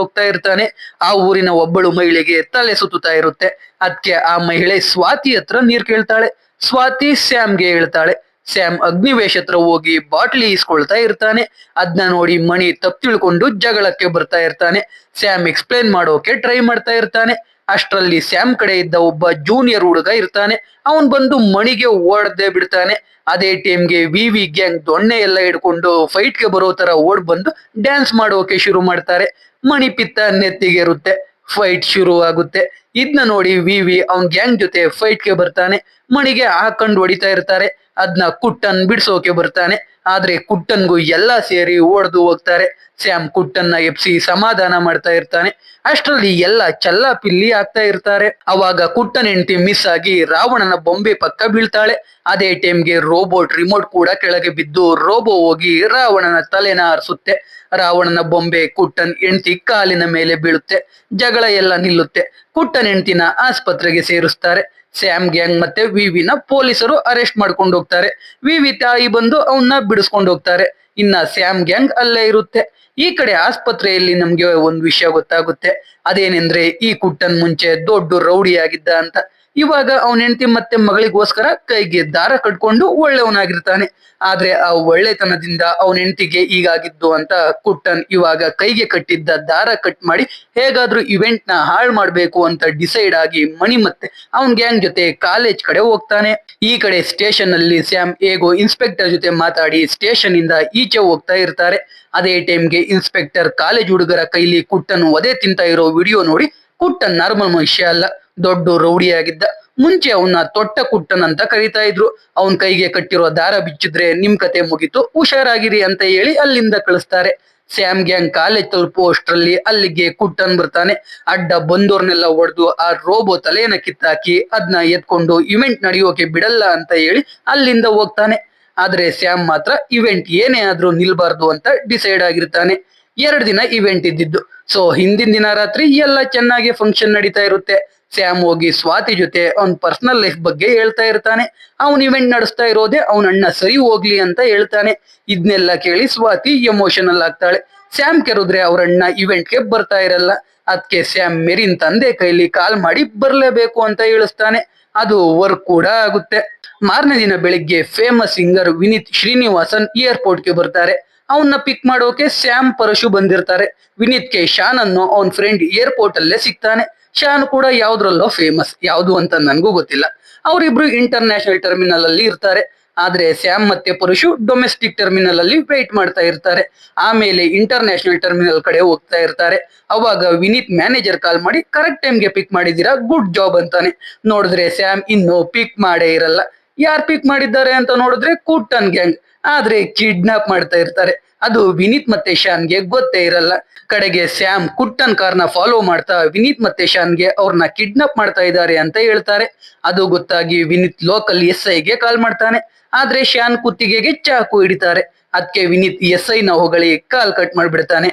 ಹೋಗ್ತಾ ಇರ್ತಾನೆ. ಆ ಊರಿನ ಒಬ್ಬಳು ಮಹಿಳೆಗೆ ತಲೆ ಸುತ್ತುತ್ತಾ ಇರುತ್ತೆ. ಅದಕ್ಕೆ ಆ ಮಹಿಳೆ ಸ್ವಾತಿ ಹತ್ರ ನೀರ್ ಕೇಳ್ತಾಳೆ. ಸ್ವಾತಿ ಸ್ಯಾಮ್ಗೆ ಹೇಳ್ತಾಳೆ. ಸ್ಯಾಮ್ ಅಗ್ನಿವೇಶ್ ಹತ್ರ ಹೋಗಿ ಬಾಟ್ಲಿ ಇಸ್ಕೊಳ್ತಾ ಇರ್ತಾನೆ. ಅದ್ನ ನೋಡಿ ಮಣಿ ತಪ್ಪು ತಿಳ್ಕೊಂಡು ಜಗಳಕ್ಕೆ ಬರ್ತಾ ಇರ್ತಾನೆ. ಸ್ಯಾಮ್ ಎಕ್ಸ್ಪ್ಲೇನ್ ಮಾಡೋಕೆ ಟ್ರೈ ಮಾಡ್ತಾ ಇರ್ತಾನೆ. ಅಷ್ಟರಲ್ಲಿ ಸ್ಯಾಮ್ ಕಡೆ ಇದ್ದ ಒಬ್ಬ ಜೂನಿಯರ್ ಹುಡುಗ ಇರ್ತಾನೆ. ಅವನ್ ಬಂದು ಮಣಿಗೆ ಓಡದೆ ಬಿಡ್ತಾನೆ. ಅದೇ ಟೈಮ್ಗೆ ವಿವಿ ಗ್ಯಾಂಗ್ ದೊಣ್ಣೆ ಎಲ್ಲ ಹಿಡ್ಕೊಂಡು ಫೈಟ್ ಗೆ ಬರೋ ತರ ಓಡ್ ಬಂದು ಡ್ಯಾನ್ಸ್ ಮಾಡೋಕೆ ಶುರು ಮಾಡ್ತಾರೆ. ಮಣಿ ಪಿತ್ತ ನೆತ್ತಿಗೇರುತ್ತೆ. ಫೈಟ್ ಶುರು ಆಗುತ್ತೆ. ಇದನ್ನ ನೋಡಿ ವಿವಿ ಅವನ್ ಗ್ಯಾಂಗ್ ಜೊತೆ ಫೈಟ್ ಗೆ ಬರ್ತಾನೆ. ಮಣಿಗೆ ಹಾಕೊಂಡು ಹೊಡಿತಾ ಇರ್ತಾರೆ. ಅದ್ನ ಕುಟ್ಟನ್ ಬಿಡ್ಸೋಕೆ ಬರ್ತಾನೆ. ಆದ್ರೆ ಕುಟ್ಟನ್ಗೂ ಎಲ್ಲಾ ಸೇರಿ ಓಡ್ದು ಹೋಗ್ತಾರೆ. ಸ್ಯಾಮ್ ಕುಟ್ಟನ್ನ ಎಪ್ಸಿ ಸಮಾಧಾನ ಮಾಡ್ತಾ ಇರ್ತಾನೆ. ಅಷ್ಟರಲ್ಲಿ ಎಲ್ಲ ಚಲ್ಲಾಪಿಲ್ಲಿ ಆಗ್ತಾ ಇರ್ತಾರೆ. ಅವಾಗ ಕುಟ್ಟನ್ ಹೆಂಡತಿ ಮಿಸ್ ಆಗಿ ರಾವಣನ ಬೊಂಬೆ ಪಕ್ಕ ಬೀಳ್ತಾಳೆ. ಅದೇ ಟೈಮ್ಗೆ ರೋಬೋಟ್ ರಿಮೋಟ್ ಕೂಡ ಕೆಳಗೆ ಬಿದ್ದು ರೋಬೋ ಹೋಗಿ ರಾವಣನ ತಲೆನ ಆರಿಸುತ್ತೆ. ರಾವಣನ ಬೊಂಬೆ ಕುಟ್ಟನ್ ಹೆಂಡತಿ ಕಾಲಿನ ಮೇಲೆ ಬೀಳುತ್ತೆ. ಜಗಳ ಎಲ್ಲ ನಿಲ್ಲುತ್ತೆ. ಕುಟ್ಟನ್ ಹೆಂಡತಿನ ಆಸ್ಪತ್ರೆಗೆ ಸೇರಿಸ್ತಾರೆ. ಸ್ಯಾಮ್ ಗ್ಯಾಂಗ್ ಮತ್ತೆ ವಿವಿನ ಪೊಲೀಸರು ಅರೆಸ್ಟ್ ಮಾಡ್ಕೊಂಡು ಹೋಗ್ತಾರೆ. ವಿವಿ ತಾಯಿ ಬಂದು ಅವನ್ನ ಬಿಡಿಸ್ಕೊಂಡು ಹೋಗ್ತಾರೆ. ಇನ್ನ ಸ್ಯಾಮ್ ಗ್ಯಾಂಗ್ ಅಲ್ಲೇ ಇರುತ್ತೆ. ಈ ಕಡೆ ಆಸ್ಪತ್ರೆಯಲ್ಲಿ ನಮ್ಗೆ ಒಂದ್ ವಿಷಯ ಗೊತ್ತಾಗುತ್ತೆ. ಅದೇನೆಂದ್ರೆ ಈ ಕುಟ್ಟನ್ ಮುಂಚೆ ದೊಡ್ಡ ರೌಡಿ ಆಗಿದ್ದ ಅಂತ. ಇವಾಗ ಅವನ ಹೆಂಡತಿ ಮತ್ತೆ ಮಗಳಿಗೋಸ್ಕರ ಕೈಗೆ ದಾರ ಕಟ್ಕೊಂಡು ಒಳ್ಳೆಯವನಾಗಿರ್ತಾನೆ. ಆದ್ರೆ ಆ ಒಳ್ಳೆತನದಿಂದ ಅವನ ಹೆಂಡತಿಗೆ ಈಗಾಗಿದ್ದು ಅಂತ ಕುಟ್ಟನ್ ಇವಾಗ ಕೈಗೆ ಕಟ್ಟಿದ್ದ ದಾರ ಕಟ್ ಮಾಡಿ ಹೇಗಾದ್ರೂ ಇವೆಂಟ್ ನ ಹಾಳು ಮಾಡ್ಬೇಕು ಅಂತ ಡಿಸೈಡ್ ಆಗಿ ಮಣಿ ಮತ್ತೆ ಅವನ್ ಗ್ಯಾಂಗ್ ಜೊತೆ ಕಾಲೇಜ್ ಕಡೆ ಹೋಗ್ತಾನೆ. ಈ ಕಡೆ ಸ್ಟೇಷನ್ ಅಲ್ಲಿ ಸ್ಯಾಮ್ ಹೇಗೋ ಇನ್ಸ್ಪೆಕ್ಟರ್ ಜೊತೆ ಮಾತಾಡಿ ಸ್ಟೇಷನ್ ಇಂದ ಈಚೆ ಹೋಗ್ತಾ ಇರ್ತಾರೆ. ಅದೇ ಟೈಮ್ಗೆ ಇನ್ಸ್ಪೆಕ್ಟರ್ ಕಾಲೇಜ್ ಹುಡುಗರ ಕೈಲಿ ಕುಟ್ಟನ್ ಒದೆ ತಿಂತ ಇರೋ ವಿಡಿಯೋ ನೋಡಿ ಕುಟ್ಟನ್ ನಾರ್ಮಲ್ ಮನುಷ್ಯ ಅಲ್ಲ, ದೊಡ್ಡ ರೌಡಿ ಆಗಿದ್ದ. ಮುಂಚೆ ಅವನ್ನ ತೊಟ್ಟ ಕುಟ್ಟನ್ ಅಂತ ಕರೀತಾ ಇದ್ರು. ಅವನ್ ಕೈಗೆ ಕಟ್ಟಿರೋ ದಾರ ಬಿಚ್ಚಿದ್ರೆ ನಿಮ್ ಕತೆ ಮುಗಿತು, ಹುಷಾರಾಗಿರಿ ಅಂತ ಹೇಳಿ ಅಲ್ಲಿಂದ ಕಳಿಸ್ತಾರೆ. ಸ್ಯಾಮ್ ಗ್ಯಾಂಗ್ ಕಾಲೇಜ್ ತಲುಪುವಷ್ಟರಲ್ಲಿ ಅಲ್ಲಿಗೆ ಕುಟ್ಟನ್ ಬರ್ತಾನೆ. ಅಡ್ಡ ಬಂದೋರ್ನೆಲ್ಲ ಹೊಡೆದು ಆ ರೋಬೋ ತಲೆಯನ್ನ ಕಿತ್ತಾಕಿ ಅದನ್ನ ಎತ್ಕೊಂಡು ಇವೆಂಟ್ ನಡೆಯೋಕೆ ಬಿಡಲ್ಲ ಅಂತ ಹೇಳಿ ಅಲ್ಲಿಂದ ಹೋಗ್ತಾನೆ. ಆದ್ರೆ ಸ್ಯಾಮ್ ಮಾತ್ರ ಇವೆಂಟ್ ಏನೇ ಆದ್ರೂ ನಿಲ್ಬಾರ್ದು ಅಂತ ಡಿಸೈಡ್ ಆಗಿರ್ತಾನೆ. 2 ದಿನ ಇವೆಂಟ್ ಇದ್ದಿದ್ದು. ಸೊ ಹಿಂದಿನ ದಿನ ರಾತ್ರಿ ಎಲ್ಲ ಚೆನ್ನಾಗಿ ಫಂಕ್ಷನ್ ನಡೀತಾ ಇರುತ್ತೆ. ಸ್ಯಾಮ್ ಹೋಗಿ ಸ್ವಾತಿ ಜೊತೆ ಅವನ್ ಪರ್ಸನಲ್ ಲೈಫ್ ಬಗ್ಗೆ ಹೇಳ್ತಾ ಇರ್ತಾನೆ. ಅವನ್ ಇವೆಂಟ್ ನಡೆಸ್ತಾ ಇರೋದೇ ಅವನ ಅಣ್ಣ ಸರಿ ಹೋಗ್ಲಿ ಅಂತ ಹೇಳ್ತಾನೆ. ಇದನ್ನೆಲ್ಲ ಕೇಳಿ ಸ್ವಾತಿ ಎಮೋಷನಲ್ ಆಗ್ತಾಳೆ. ಸ್ಯಾಮ್ ಕೆರೆದ್ರೆ ಅವ್ರ ಅಣ್ಣ ಇವೆಂಟ್ಗೆ ಬರ್ತಾ ಇರಲ್ಲ. ಅದಕ್ಕೆ ಸ್ಯಾಮ್ ಮೆರಿನ್ ತಂದೆ ಕೈಲಿ ಕಾಲ್ ಮಾಡಿ ಬರ್ಲೇಬೇಕು ಅಂತ ಹೇಳಿಸ್ತಾನೆ. ಅದು ವರ್ಕ್ ಕೂಡ ಆಗುತ್ತೆ. ಮಾರನೇ ದಿನ ಬೆಳಿಗ್ಗೆ ಫೇಮಸ್ ಸಿಂಗರ್ ವಿನೀತ್ ಶ್ರೀನಿವಾಸನ್ ಏರ್ಪೋರ್ಟ್ಗೆ ಬರ್ತಾರೆ. ಅವನ್ನ ಪಿಕ್ ಮಾಡೋಕೆ ಸ್ಯಾಮ್ ಪರಶು ಬಂದಿರ್ತಾರೆ. ವಿನೀತ್ಗೆ ಶಾನ್ ಅನ್ನೋ ಅವನ್ ಫ್ರೆಂಡ್ ಏರ್ಪೋರ್ಟ್ ಅಲ್ಲೇ ಸಿಗ್ತಾನೆ. ಶಾನ್ ಕೂಡ ಯಾವ್ದ್ರಲ್ಲೋ ಫೇಮಸ್, ಯಾವ್ದು ಅಂತ ನನ್ಗೂ ಗೊತ್ತಿಲ್ಲ. ಅವರಿಬ್ರು ಇಂಟರ್ನ್ಯಾಷನಲ್ ಟರ್ಮಿನಲ್ ಅಲ್ಲಿ ಇರ್ತಾರೆ. ಆದ್ರೆ ಸ್ಯಾಮ್ ಮತ್ತೆ ಪರಶು ಡೊಮೆಸ್ಟಿಕ್ ಟರ್ಮಿನಲ್ ಅಲ್ಲಿ ವೇಟ್ ಮಾಡ್ತಾ ಇರ್ತಾರೆ. ಆಮೇಲೆ ಇಂಟರ್ನ್ಯಾಷನಲ್ ಟರ್ಮಿನಲ್ ಕಡೆ ಹೋಗ್ತಾ ಇರ್ತಾರೆ. ಅವಾಗ ವಿನೀತ್ ಮ್ಯಾನೇಜರ್ ಕಾಲ್ ಮಾಡಿ ಕರೆಕ್ಟ್ ಟೈಮ್ಗೆ ಪಿಕ್ ಮಾಡಿದೀರಾ, ಗುಡ್ ಜಾಬ್ ಅಂತಾನೆ. ನೋಡಿದ್ರೆ ಸ್ಯಾಮ್ ಇನ್ನು ಪಿಕ್ ಮಾಡೇ ಇರಲ್ಲ. ಯಾರ್ ಪಿಕ್ ಮಾಡಿದ್ದಾರೆ ಅಂತ ನೋಡಿದ್ರೆ ಕುಟ್ಟನ್ ಗ್ಯಾಂಗ್. ಆದ್ರೆ ಕಿಡ್ನಾಪ್ ಮಾಡ್ತಾ ಇರ್ತಾರೆ. ಅದು ವಿನೀತ್ ಮತ್ತೆ ಶಾನ್ಗೆ ಗೊತ್ತೇ ಇರಲ್ಲ. ಕಡೆಗೆ ಸ್ಯಾಮ್ ಕುಟ್ಟನ್ ಕಾರ್ನ ಫಾಲೋ ಮಾಡ್ತಾ ವಿನೀತ್ ಮತ್ತೆ ಶಾನ್ಗೆ ಅವ್ರನ್ನ ಕಿಡ್ನಾಪ್ ಮಾಡ್ತಾ ಇದ್ದಾರೆ ಅಂತ ಹೇಳ್ತಾರೆ. ಅದು ಗೊತ್ತಾಗಿ ವಿನೀತ್ ಲೋಕಲ್ SI ಗೆ ಕಾಲ್ ಮಾಡ್ತಾನೆ. ಆದ್ರೆ ಶಾನ್ ಕುತ್ತಿಗೆಗೆ ಚಾಕು ಹಿಡಿತಾರೆ. ಅದಕ್ಕೆ ವಿನೀತ್ SI ನ ಹೊಗಳಿ ಕಾಲ್ ಕಟ್ ಮಾಡ್ಬಿಡ್ತಾನೆ.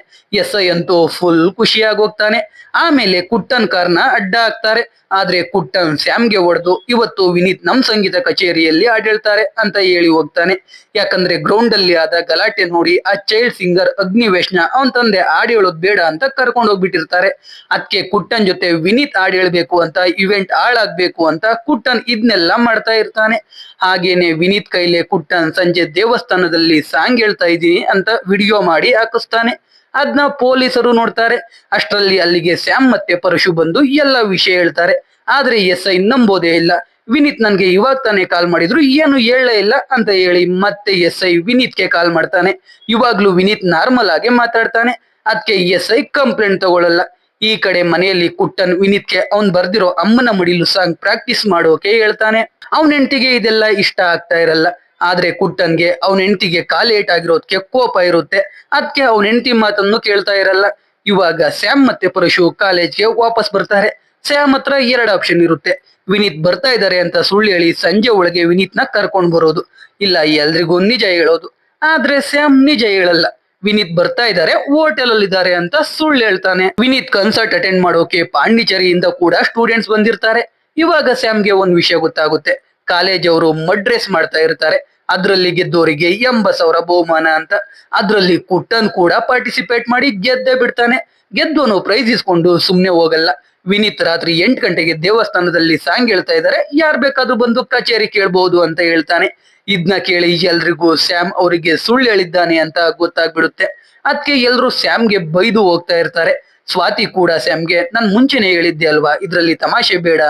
SI ಅಂತೂ ಫುಲ್ ಖುಷಿಯಾಗಿ ಹೋಗ್ತಾನೆ. ಆಮೇಲೆ ಕುಟ್ಟನ್ ಕಾರ್ನ ಅಡ್ಡ ಹಾಕ್ತಾರೆ. ಆದ್ರೆ ಕುಟ್ಟನ್ ಸ್ಯಾಮ್ಗೆ ಹೊಡೆದು ಇವತ್ತು ವಿನೀತ್ ನಮ್ ಸಂಗೀತ ಕಚೇರಿಯಲ್ಲಿ ಹಾಡೇಳ್ತಾರೆ ಅಂತ ಹೇಳಿ ಹೋಗ್ತಾನೆ. ಯಾಕಂದ್ರೆ ಗ್ರೌಂಡ್ ಅಲ್ಲಿ ಆದ ಗಲಾಟೆ ನೋಡಿ ಆ ಚೈಲ್ಡ್ ಸಿಂಗರ್ ಅಗ್ನಿವೇಶ್ನ ಅವನ್ ತಂದೆ ಹಾಡು ಹೇಳೋದ್ ಬೇಡ ಅಂತ ಕರ್ಕೊಂಡು ಹೋಗ್ಬಿಟ್ಟಿರ್ತಾರೆ. ಅದಕ್ಕೆ ಕುಟ್ಟನ್ ಜೊತೆ ವಿನೀತ್ ಹಾಡು ಹೇಳ್ಬೇಕು ಅಂತ ಇವೆಂಟ್ ಹಾಳಾಗ್ಬೇಕು ಅಂತ ಕುಟ್ಟನ್ ಇದನ್ನೆಲ್ಲ ಮಾಡ್ತಾ ಇರ್ತಾನೆ. ಹಾಗೇನೆ ವಿನೀತ್ ಕೈಲೆ ಕುಟ್ಟನ್ ಸಂಜೆ ದೇವಸ್ಥಾನದಲ್ಲಿ ಸಾಂಗ್ ಹೇಳ್ತಾ ಇದೀನಿ ಅಂತ ವಿಡಿಯೋ ಮಾಡಿ ಹಾಕಿಸ್ತಾನೆ. ಅದನ್ನ ಪೊಲೀಸರು ನೋಡ್ತಾರೆ. ಅಷ್ಟರಲ್ಲಿ ಅಲ್ಲಿಗೆ ಸ್ಯಾಮ್ ಮತ್ತೆ ಪರಶು ಬಂದು ಎಲ್ಲ ವಿಷಯ ಹೇಳ್ತಾರೆ. ಆದ್ರೆ SI ನಂಬೋದೇ ಇಲ್ಲ. ವಿನೀತ್ ನನ್ಗೆ ಇವಾಗ ತಾನೇ ಕಾಲ್ ಮಾಡಿದ್ರು, ಏನು ಹೇಳಲೇ ಇಲ್ಲ ಅಂತ ಹೇಳಿ ಮತ್ತೆ SI ವಿನೀತ್ಗೆ ಕಾಲ್ ಮಾಡ್ತಾನೆ. ಇವಾಗ್ಲೂ ವಿನೀತ್ ನಾರ್ಮಲ್ ಆಗಿ ಮಾತಾಡ್ತಾನೆ. ಅದಕ್ಕೆ SI ಕಂಪ್ಲೇಂಟ್ ತಗೊಳ್ಳಲ್ಲ. ಈ ಕಡೆ ಮನೆಯಲ್ಲಿ ಕುಟ್ಟನ್ ವಿನೀತ್ಗೆ ಅವ್ನ್ ಬರ್ದಿರೋ ಅಮ್ಮನ ಮಡಿಲು ಸಾಂಗ್ ಪ್ರಾಕ್ಟೀಸ್ ಮಾಡೋಕೆ ಹೇಳ್ತಾನೆ. ಅವನ ಹೆಂಡತಿಗೆ ಇದೆಲ್ಲ ಇಷ್ಟ ಆಗ್ತಾ ಇರಲ್ಲ. ಆದ್ರೆ ಕುಟ್ಟನ್ಗೆ ಅವನ ಹೆಂಡತಿಗೆ ಕಾಲೇಟ್ ಆಗಿರೋದಕ್ಕೆ ಕೋಪ ಇರುತ್ತೆ. ಅದಕ್ಕೆ ಅವನ ಹೆಂಡತಿ ಮಾತನ್ನು ಕೇಳ್ತಾ ಇರಲ್ಲ. ಇವಾಗ ಸ್ಯಾಮ್ ಮತ್ತೆ ಪರಶು ಕಾಲೇಜ್ಗೆ ವಾಪಸ್ ಬರ್ತಾರೆ. ಸ್ಯಾಮ್ ಹತ್ರ 2 ಆಪ್ಷನ್ ಇರುತ್ತೆ. ವಿನೀತ್ ಬರ್ತಾ ಇದ್ದಾರೆ ಅಂತ ಸುಳ್ಳು ಹೇಳಿ ಸಂಜೆ ಒಳಗೆ ವಿನೀತ್ ನ ಕರ್ಕೊಂಡ್ ಬರೋದು, ಇಲ್ಲ ಎಲ್ರಿಗೂ ನಿಜ ಹೇಳೋದು. ಆದ್ರೆ ಸ್ಯಾಮ್ ನಿಜ ಹೇಳಲ್ಲ. ವಿನೀತ್ ಬರ್ತಾ ಇದ್ದಾರೆ, ಹೋಟೆಲ್ ಅಲ್ಲಿ ಇದ್ದಾರೆ ಅಂತ ಸುಳ್ಳು ಹೇಳ್ತಾನೆ. ವಿನೀತ್ ಕನ್ಸರ್ಟ್ ಅಟೆಂಡ್ ಮಾಡೋಕೆ ಪಾಂಡಿಚೇರಿಯಿಂದ ಕೂಡ ಸ್ಟೂಡೆಂಟ್ಸ್ ಬಂದಿರ್ತಾರೆ. ಇವಾಗ ಸ್ಯಾಮ್ಗೆ ಒಂದ್ ವಿಷಯ ಗೊತ್ತಾಗುತ್ತೆ. ಕಾಲೇಜ್ ಅವರು ಮಡ್ ರೇಸ್ ಮಾಡ್ತಾ ಇರ್ತಾರೆ. ಅದ್ರಲ್ಲಿ ಗೆದ್ದೋರಿಗೆ 80,000 ಬಹುಮಾನ ಅಂತ. ಅದ್ರಲ್ಲಿ ಕುಟ್ಟನ್ ಕೂಡ ಪಾರ್ಟಿಸಿಪೇಟ್ ಮಾಡಿ ಗೆದ್ದೇ ಬಿಡ್ತಾನೆ. ಗೆದ್ದೋನು ಪ್ರೈಸ್ ಇಸ್ಕೊಂಡು ಸುಮ್ನೆ ಹೋಗಲ್ಲ. ವಿನೀತ್ ರಾತ್ರಿ 8 ಗಂಟೆಗೆ ದೇವಸ್ಥಾನದಲ್ಲಿ ಸಾಂಗ್ ಹೇಳ್ತಾ ಇದ್ದಾರೆ, ಯಾರ್ ಬೇಕಾದ್ರೂ ಬಂದು ಕಚೇರಿ ಕೇಳ್ಬಹುದು ಅಂತ ಹೇಳ್ತಾನೆ. ಇದನ್ನ ಕೇಳಿ ಎಲ್ರಿಗೂ ಸ್ಯಾಮ್ ಅವರಿಗೆ ಸುಳ್ಳು ಹೇಳಿದ್ದಾನೆ ಅಂತ ಗೊತ್ತಾಗ್ಬಿಡುತ್ತೆ. ಅದಕ್ಕೆ ಎಲ್ರು ಸ್ಯಾಮ್ಗೆ ಬೈದು ಹೋಗ್ತಾ ಇರ್ತಾರೆ. ಸ್ವಾತಿ ಕೂಡ ಸ್ಯಾಮ್ಗೆ ನಾನ್ ಮುಂಚೆನೆ ಹೇಳಿದ್ದೆ ಅಲ್ವಾ, ಇದ್ರಲ್ಲಿ ತಮಾಷೆ ಬೇಡ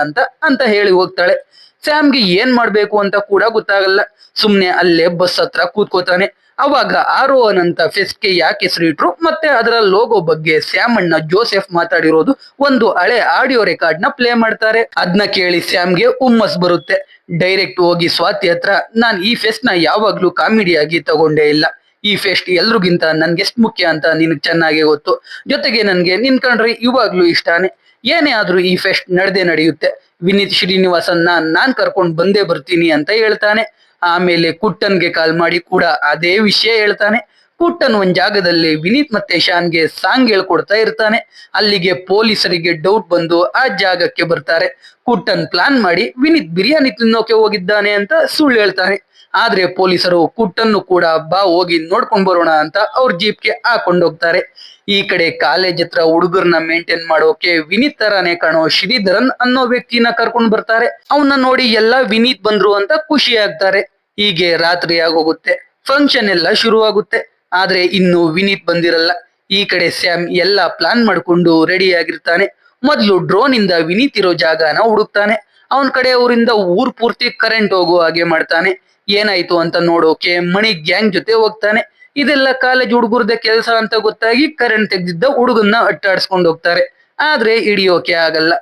ಅಂತ ಹೇಳಿ ಹೋಗ್ತಾಳೆ. ಸ್ಯಾಮ್ಗೆ ಏನ್ ಮಾಡ್ಬೇಕು ಅಂತ ಕೂಡ ಗೊತ್ತಾಗಲ್ಲ. ಸುಮ್ನೆ ಅಲ್ಲೇ ಬಸ್ ಹತ್ರ ಕೂತ್ಕೋತಾನೆ. ಅವಾಗ ಆರೋಹನ್ ಅಂತ ಫೆಸ್ಟ್ಗೆ ಯಾಕೆ ಹೆಸರಿಟ್ರು ಮತ್ತೆ ಅದರ ಲೋಗೋ ಬಗ್ಗೆ ಸ್ಯಾಮ್ ಅಣ್ಣ ಜೋಸೆಫ್ ಮಾತಾಡಿರೋದು ಒಂದು ಹಳೆ ಆಡಿಯೋ ರೆಕಾರ್ಡ್ ನ ಪ್ಲೇ ಮಾಡ್ತಾರೆ. ಅದನ್ನ ಕೇಳಿ ಸ್ಯಾಮ್ಗೆ ಹುಮ್ಮಸ್ ಬರುತ್ತೆ. ಡೈರೆಕ್ಟ್ ಹೋಗಿ ಸ್ವಾತಿ ಹತ್ರ, ನಾನ್ ಈ ಫೆಸ್ಟ್ ನ ಯಾವಾಗ್ಲೂ ಕಾಮಿಡಿಯಾಗಿ ತಗೊಂಡೇ ಇಲ್ಲ. ಈ ಫೆಸ್ಟ್ ಎಲ್ರಿಗಿಂತ ನನ್ಗೆ ಎಷ್ಟು ಮುಖ್ಯ ಅಂತ ನಿನಗ್ ಚೆನ್ನಾಗಿ ಗೊತ್ತು. ಜೊತೆಗೆ ನನ್ಗೆ ನಿನ್ ಕಂಡ್ರೆ ಇವಾಗ್ಲೂ ಇಷ್ಟಾನೆ. ಏನೇ ಆದ್ರೂ ಈ ಫೆಸ್ಟ್ ನಡೆಯುತ್ತೆ. ವಿನೀತ್ ಶ್ರೀನಿವಾಸನ್ನ ನಾನ್ ಕರ್ಕೊಂಡ್ ಬಂದೇ ಬರ್ತೀನಿ ಅಂತ ಹೇಳ್ತಾನೆ. ಆಮೇಲೆ ಕುಟ್ಟನ್ಗೆ ಕಾಲ್ ಮಾಡಿ ಕೂಡ ಅದೇ ವಿಷಯ ಹೇಳ್ತಾನೆ. ಕುಟ್ಟನ್ ಒಂದ್ ಜಾಗದಲ್ಲಿ ವಿನೀತ್ ಮತ್ತೆ ಶಾನ್ಗೆ ಸಾಂಗ್ ಹೇಳ್ಕೊಡ್ತಾ ಇರ್ತಾನೆ. ಅಲ್ಲಿಗೆ ಪೊಲೀಸರಿಗೆ ಡೌಟ್ ಬಂದು ಆ ಜಾಗಕ್ಕೆ ಬರ್ತಾರೆ. ಕುಟ್ಟನ್ ಪ್ಲಾನ್ ಮಾಡಿ ವಿನೀತ್ ಬಿರಿಯಾನಿ ತಿನ್ನೋಕೆ ಹೋಗಿದ್ದಾನೆ ಅಂತ ಸುಳ್ಳು ಹೇಳ್ತಾನೆ. ಆದ್ರೆ ಪೊಲೀಸರು ಕುಟ್ಟನ್ನು ಕೂಡ ಬಾ ಹೋಗಿ ನೋಡ್ಕೊಂಡ್ ಬರೋಣ ಅಂತ ಅವ್ರ ಜೀಪ್ಗೆ ಹಾಕೊಂಡೋಗ್ತಾರೆ. ಈ ಕಡೆ ಕಾಲೇಜ್ ಹತ್ರ ಹುಡುಗರ್ನ ಮೇಂಟೈನ್ ಮಾಡೋಕೆ ವಿನೀತ್ ತರಾನೇ ಕಾಣೋ ಶ್ರೀಧರನ್ ಅನ್ನೋ ವ್ಯಕ್ತಿನ ಕರ್ಕೊಂಡ್ ಬರ್ತಾರೆ. ಅವನ್ನ ನೋಡಿ ಎಲ್ಲಾ ವಿನೀತ್ ಬಂದ್ರು ಅಂತ ಖುಷಿ ಆಗ್ತಾರೆ. ಹೀಗೆ ರಾತ್ರಿ ಆಗೋಗುತ್ತೆ. ಫಂಕ್ಷನ್ ಎಲ್ಲ ಶುರುವಾಗುತ್ತೆ. ಆದ್ರೆ ಇನ್ನು ವಿನೀತ್ ಬಂದಿರಲ್ಲ. ಈ ಕಡೆ ಸ್ಯಾಮ್ ಎಲ್ಲಾ ಪ್ಲಾನ್ ಮಾಡ್ಕೊಂಡು ರೆಡಿ ಆಗಿರ್ತಾನೆ. ಮೊದ್ಲು ಡ್ರೋನ್ ಇಂದ ವಿನೀತ್ ಇರೋ ಜಾಗನ ಹುಡುಕ್ತಾನೆ. ಅವನ್ ಕಡೆ ಅವರಿಂದ ಊರ್ ಪೂರ್ತಿ ಕರೆಂಟ್ ಹೋಗೋ ಹಾಗೆ ಮಾಡ್ತಾನೆ. ಏನಾಯ್ತು ಅಂತ ನೋಡೋಕೆ ಮಣಿ ಗ್ಯಾಂಗ್ ಜೊತೆ ಹೋಗ್ತಾನೆ. ಇದೆಲ್ಲ ಕಾಲೇಜ್ ಹುಡುಗರ್ದೆ ಕೆಲಸ ಅಂತ ಗೊತ್ತಾಗಿ ಕರೆಂಟ್ ತೆಗ್ದಿದ್ದ ಹುಡುಗನ್ನ ಅಟ್ಟಾಡ್ಸ್ಕೊಂಡು ಹೋಗ್ತಾರೆ. ಆದ್ರೆ ಹಿಡಿಯೋಕೆ ಆಗಲ್ಲ.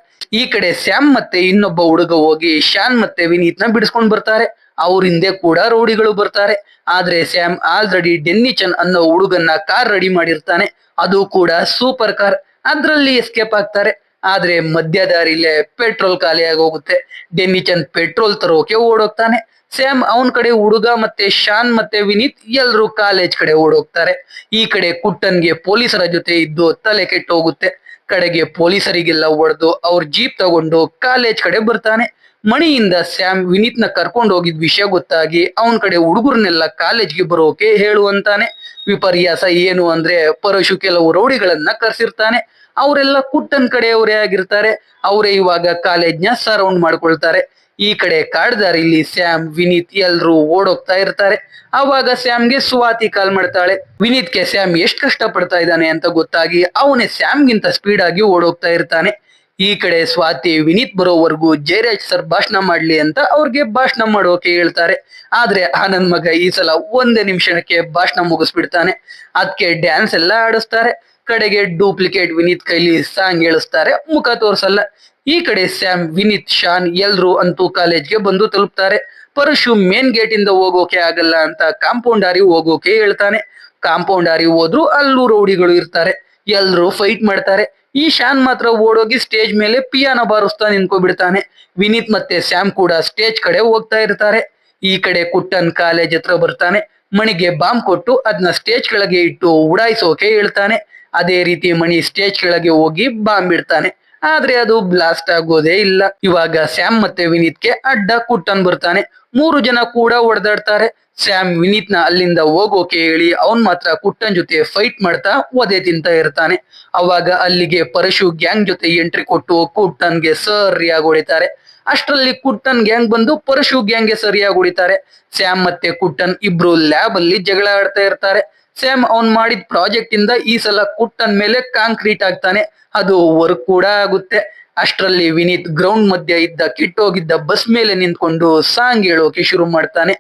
ಈ ಕಡೆ ಸ್ಯಾಮ್ ಮತ್ತೆ ಇನ್ನೊಬ್ಬ ಹುಡುಗ ಹೋಗಿ ಶಾನ್ ಮತ್ತೆ ವಿನೀತ್ ನ ಬಿಡಿಸ್ಕೊಂಡ್ ಬರ್ತಾರೆ. ಅವ್ರ ಹಿಂದೆ ಕೂಡ ರೌಡಿಗಳು ಬರ್ತಾರೆ. ಆದ್ರೆ ಸ್ಯಾಮ್ ಆಲ್ರೆಡಿ ಡೆನ್ನಿಚನ್ ಅನ್ನೋ ಹುಡುಗನ್ನ ಕಾರ್ ರೆಡಿ ಮಾಡಿರ್ತಾನೆ. ಅದು ಕೂಡ ಸೂಪರ್ ಕಾರ್. ಅದ್ರಲ್ಲಿ ಎಸ್ಕೇಪ್ ಆಗ್ತಾರೆ. ಆದ್ರೆ ಮಧ್ಯ ದಾರಿಲೇ ಪೆಟ್ರೋಲ್ ಖಾಲಿಯಾಗಿ ಹೋಗುತ್ತೆ. ಡೆನ್ನಿಚನ್ ಪೆಟ್ರೋಲ್ ತರೋಕೆ ಓಡೋಗ್ತಾನೆ. ಸ್ಯಾಮ್ ಅವನ್ ಕಡೆ ಹುಡುಗ ಮತ್ತೆ ಶಾನ್ ಮತ್ತೆ ವಿನೀತ್ ಎಲ್ರು ಕಾಲೇಜ್ ಕಡೆ ಓಡೋಗ್ತಾರೆ. ಈ ಕಡೆ ಕುಟ್ಟನ್ಗೆ ಪೊಲೀಸರ ಜೊತೆ ಇದ್ದು ತಲೆ ಕೆಟ್ಟು ಹೋಗುತ್ತೆ. ಕಡೆಗೆ ಪೊಲೀಸರಿಗೆಲ್ಲ ಹೊಡೆದು ಅವ್ರ ಜೀಪ್ ತಗೊಂಡು ಕಾಲೇಜ್ ಕಡೆ ಬರ್ತಾನೆ. ಮಣಿಯಿಂದ ಸ್ಯಾಮ್ ವಿನೀತ್ ನ ಕರ್ಕೊಂಡು ಹೋಗಿದ್ ವಿಷಯ ಗೊತ್ತಾಗಿ ಅವನ್ ಕಡೆ ಹುಡುಗರ್ನೆಲ್ಲ ಕಾಲೇಜ್ಗೆ ಬರೋಕೆ ಹೇಳುವಂತಾನೆ. ವಿಪರ್ಯಾಸ ಏನು ಅಂದ್ರೆ ಪರಶು ಕೆಲವು ರೌಡಿಗಳನ್ನ ಕರ್ಸಿರ್ತಾನೆ. ಅವರೆಲ್ಲ ಕುಟ್ಟನ್ ಕಡೆಯವರೇ ಆಗಿರ್ತಾರೆ. ಅವರೇ ಇವಾಗ ಕಾಲೇಜ್ನ ಸರೌಂಡ್ ಮಾಡ್ಕೊಳ್ತಾರೆ. ಈ ಕಡೆ ಕಾಡ್ದಾರಿಲಿ ಸ್ಯಾಮ್ ವಿನೀತ್ ಎಲ್ರು ಓಡೋಗ್ತಾ ಇರ್ತಾರೆ. ಅವಾಗ ಸ್ಯಾಮ್ಗೆ ಸ್ವಾತಿ ಕಾಲ್ ಮಾಡ್ತಾಳೆ. ವಿನೀತ್ಗೆ ಸ್ಯಾಮ್ ಎಷ್ಟ್ ಕಷ್ಟ ಪಡ್ತಾ ಇದ್ದಾನೆ ಅಂತ ಗೊತ್ತಾಗಿ ಅವನೇ ಸ್ಯಾಮ್ಗಿಂತ ಸ್ಪೀಡ್ ಆಗಿ ಓಡೋಗ್ತಾ ಇರ್ತಾನೆ. ಈ ಕಡೆ ಸ್ವಾತಿ ವಿನೀತ್ ಬರೋವರೆಗೂ ಜಯರಾಜ್ ಸರ್ ಭಾಷಣ ಮಾಡ್ಲಿ ಅಂತ ಅವ್ರಿಗೆ ಭಾಷಣ ಮಾಡೋಕೆ ಹೇಳ್ತಾರೆ. ಆದ್ರೆ ಆನಂದ್ ಮಗ ಈ ಸಲ ಒಂದೇ ನಿಮಿಷಕ್ಕೆ ಭಾಷಣ ಮುಗಿಸ್ಬಿಡ್ತಾನೆ. ಅದಕ್ಕೆ ಡ್ಯಾನ್ಸ್ ಎಲ್ಲ ಆಡಿಸ್ತಾರೆ. ಕಡೆಗೆ ಡೂಪ್ಲಿಕೇಟ್ ವಿನೀತ್ ಕೈಲಿ ಸಾಂಗ್ ಹೇಳಿಸ್ತಾರೆ. ಮುಖ ತೋರ್ಸಲ್ಲ. ಈ ಕಡೆ ಸ್ಯಾಮ್ ವಿನೀತ್ ಶಾನ್ ಎಲ್ರು ಅಂತೂ ಕಾಲೇಜ್ಗೆ ಬಂದು ತಲುಪ್ತಾರೆ. ಪರಶು ಮೇನ್ ಗೇಟ್ ಇಂದ ಹೋಗೋಕೆ ಆಗಲ್ಲ ಅಂತ ಕಾಂಪೌಂಡ್ ಹಾರಿ ಹೋಗೋಕೆ ಹೇಳ್ತಾನೆ. ಕಾಂಪೌಂಡ್ ಹಾರಿ ಹೋದ್ರು ಅಲ್ಲೂ ರೌಡಿಗಳು ಇರ್ತಾರೆ. ಎಲ್ರು ಫೈಟ್ ಮಾಡ್ತಾರೆ. ಈ ಶಾನ್ ಮಾತ್ರ ಓಡೋಗಿ ಸ್ಟೇಜ್ ಮೇಲೆ ಪಿಯಾನೋ ಬಾರಿಸ್ತಾ ನಿಂತ್ಕೊಬಿಡ್ತಾನೆ. ವಿನೀತ್ ಮತ್ತೆ ಸ್ಯಾಮ್ ಕೂಡ ಸ್ಟೇಜ್ ಕಡೆ ಹೋಗ್ತಾ ಇರ್ತಾರೆ. ಈ ಕಡೆ ಕುಟ್ಟನ್ ಕಾಲೇಜ್ ಹತ್ರ ಬರ್ತಾನೆ. ಮಣಿಗೆ ಬಾಂಬ್ ಕೊಟ್ಟು ಅದನ್ನ ಸ್ಟೇಜ್ ಕೆಳಗೆ ಇಟ್ಟು ಉಡಾಯಿಸೋಕೆ ಹೇಳ್ತಾನೆ. ಅದೇ ರೀತಿ ಮಣಿ ಸ್ಟೇಜ್ ಕೆಳಗೆ ಹೋಗಿ ಬಾಂಬ್ ಇಡ್ತಾನೆ. ಆದ್ರೆ ಅದು ಬ್ಲಾಸ್ಟ್ ಆಗೋದೇ ಇಲ್ಲ. ಇವಾಗ ಸ್ಯಾಮ್ ಮತ್ತೆ ವಿನೀತ್ಗೆ ಅಡ್ಡ ಕುಟ್ಟನ್ ಬರ್ತಾನೆ. 3 ಜನ ಕೂಡ ಹೊಡೆದಾಡ್ತಾರೆ. ಸ್ಯಾಮ್ ವಿನೀತ್ ನ ಅಲ್ಲಿಂದ ಹೋಗೋಕೆ ಹೇಳಿ ಅವನ್ ಮಾತ್ರ ಕುಟ್ಟನ್ ಜೊತೆ ಫೈಟ್ ಮಾಡ್ತಾ ಒದೆ ತಿಂತ ಇರ್ತಾನೆ. ಅವಾಗ ಅಲ್ಲಿಗೆ ಪರಶು ಗ್ಯಾಂಗ್ ಜೊತೆ ಎಂಟ್ರಿ ಕೊಟ್ಟು ಕುಟ್ಟನ್ಗೆ ಸರಿಯಾಗಿ ಹೊಡಿತಾರೆ. ಅಷ್ಟರಲ್ಲಿ ಕುಟ್ಟನ್ ಗ್ಯಾಂಗ್ ಬಂದು ಪರಶು ಗ್ಯಾಂಗ್ಗೆ ಸರಿಯಾಗಿ ಹೊಡಿತಾರೆ. ಸ್ಯಾಮ್ ಮತ್ತೆ ಕುಟ್ಟನ್ ಇಬ್ರು ಲ್ಯಾಬ್ ಅಲ್ಲಿ ಜಗಳ ಆಡ್ತಾ ಇರ್ತಾರೆ. ಸ್ಯಾಮ್ ಅವನ್ ಮಾಡಿದ ಪ್ರಾಜೆಕ್ಟ್ ಇಂದ ಈ ಸಲ ಕುಟ್ಟನ್ ಮೇಲೆ ಕಾಂಕ್ರೀಟ್ ಆಗ್ತಾನೆ. ಅದು ವರ್ಕ್ ಕೂಡ ಆಗುತ್ತೆ. ಅಷ್ಟರಲ್ಲಿ ವಿನೀತ್ ಗ್ರೌಂಡ್ ಮಧ್ಯೆ ಇದ್ದ ಕಿಟ್ಟೋಗಿದ್ದ ಬಸ್ ಮೇಲೆ ನಿಂತ್ಕೊಂಡು ಸಾಂಗ್ ಹೇಳೋಕೆ ಶುರು ಮಾಡ್ತಾನೆ.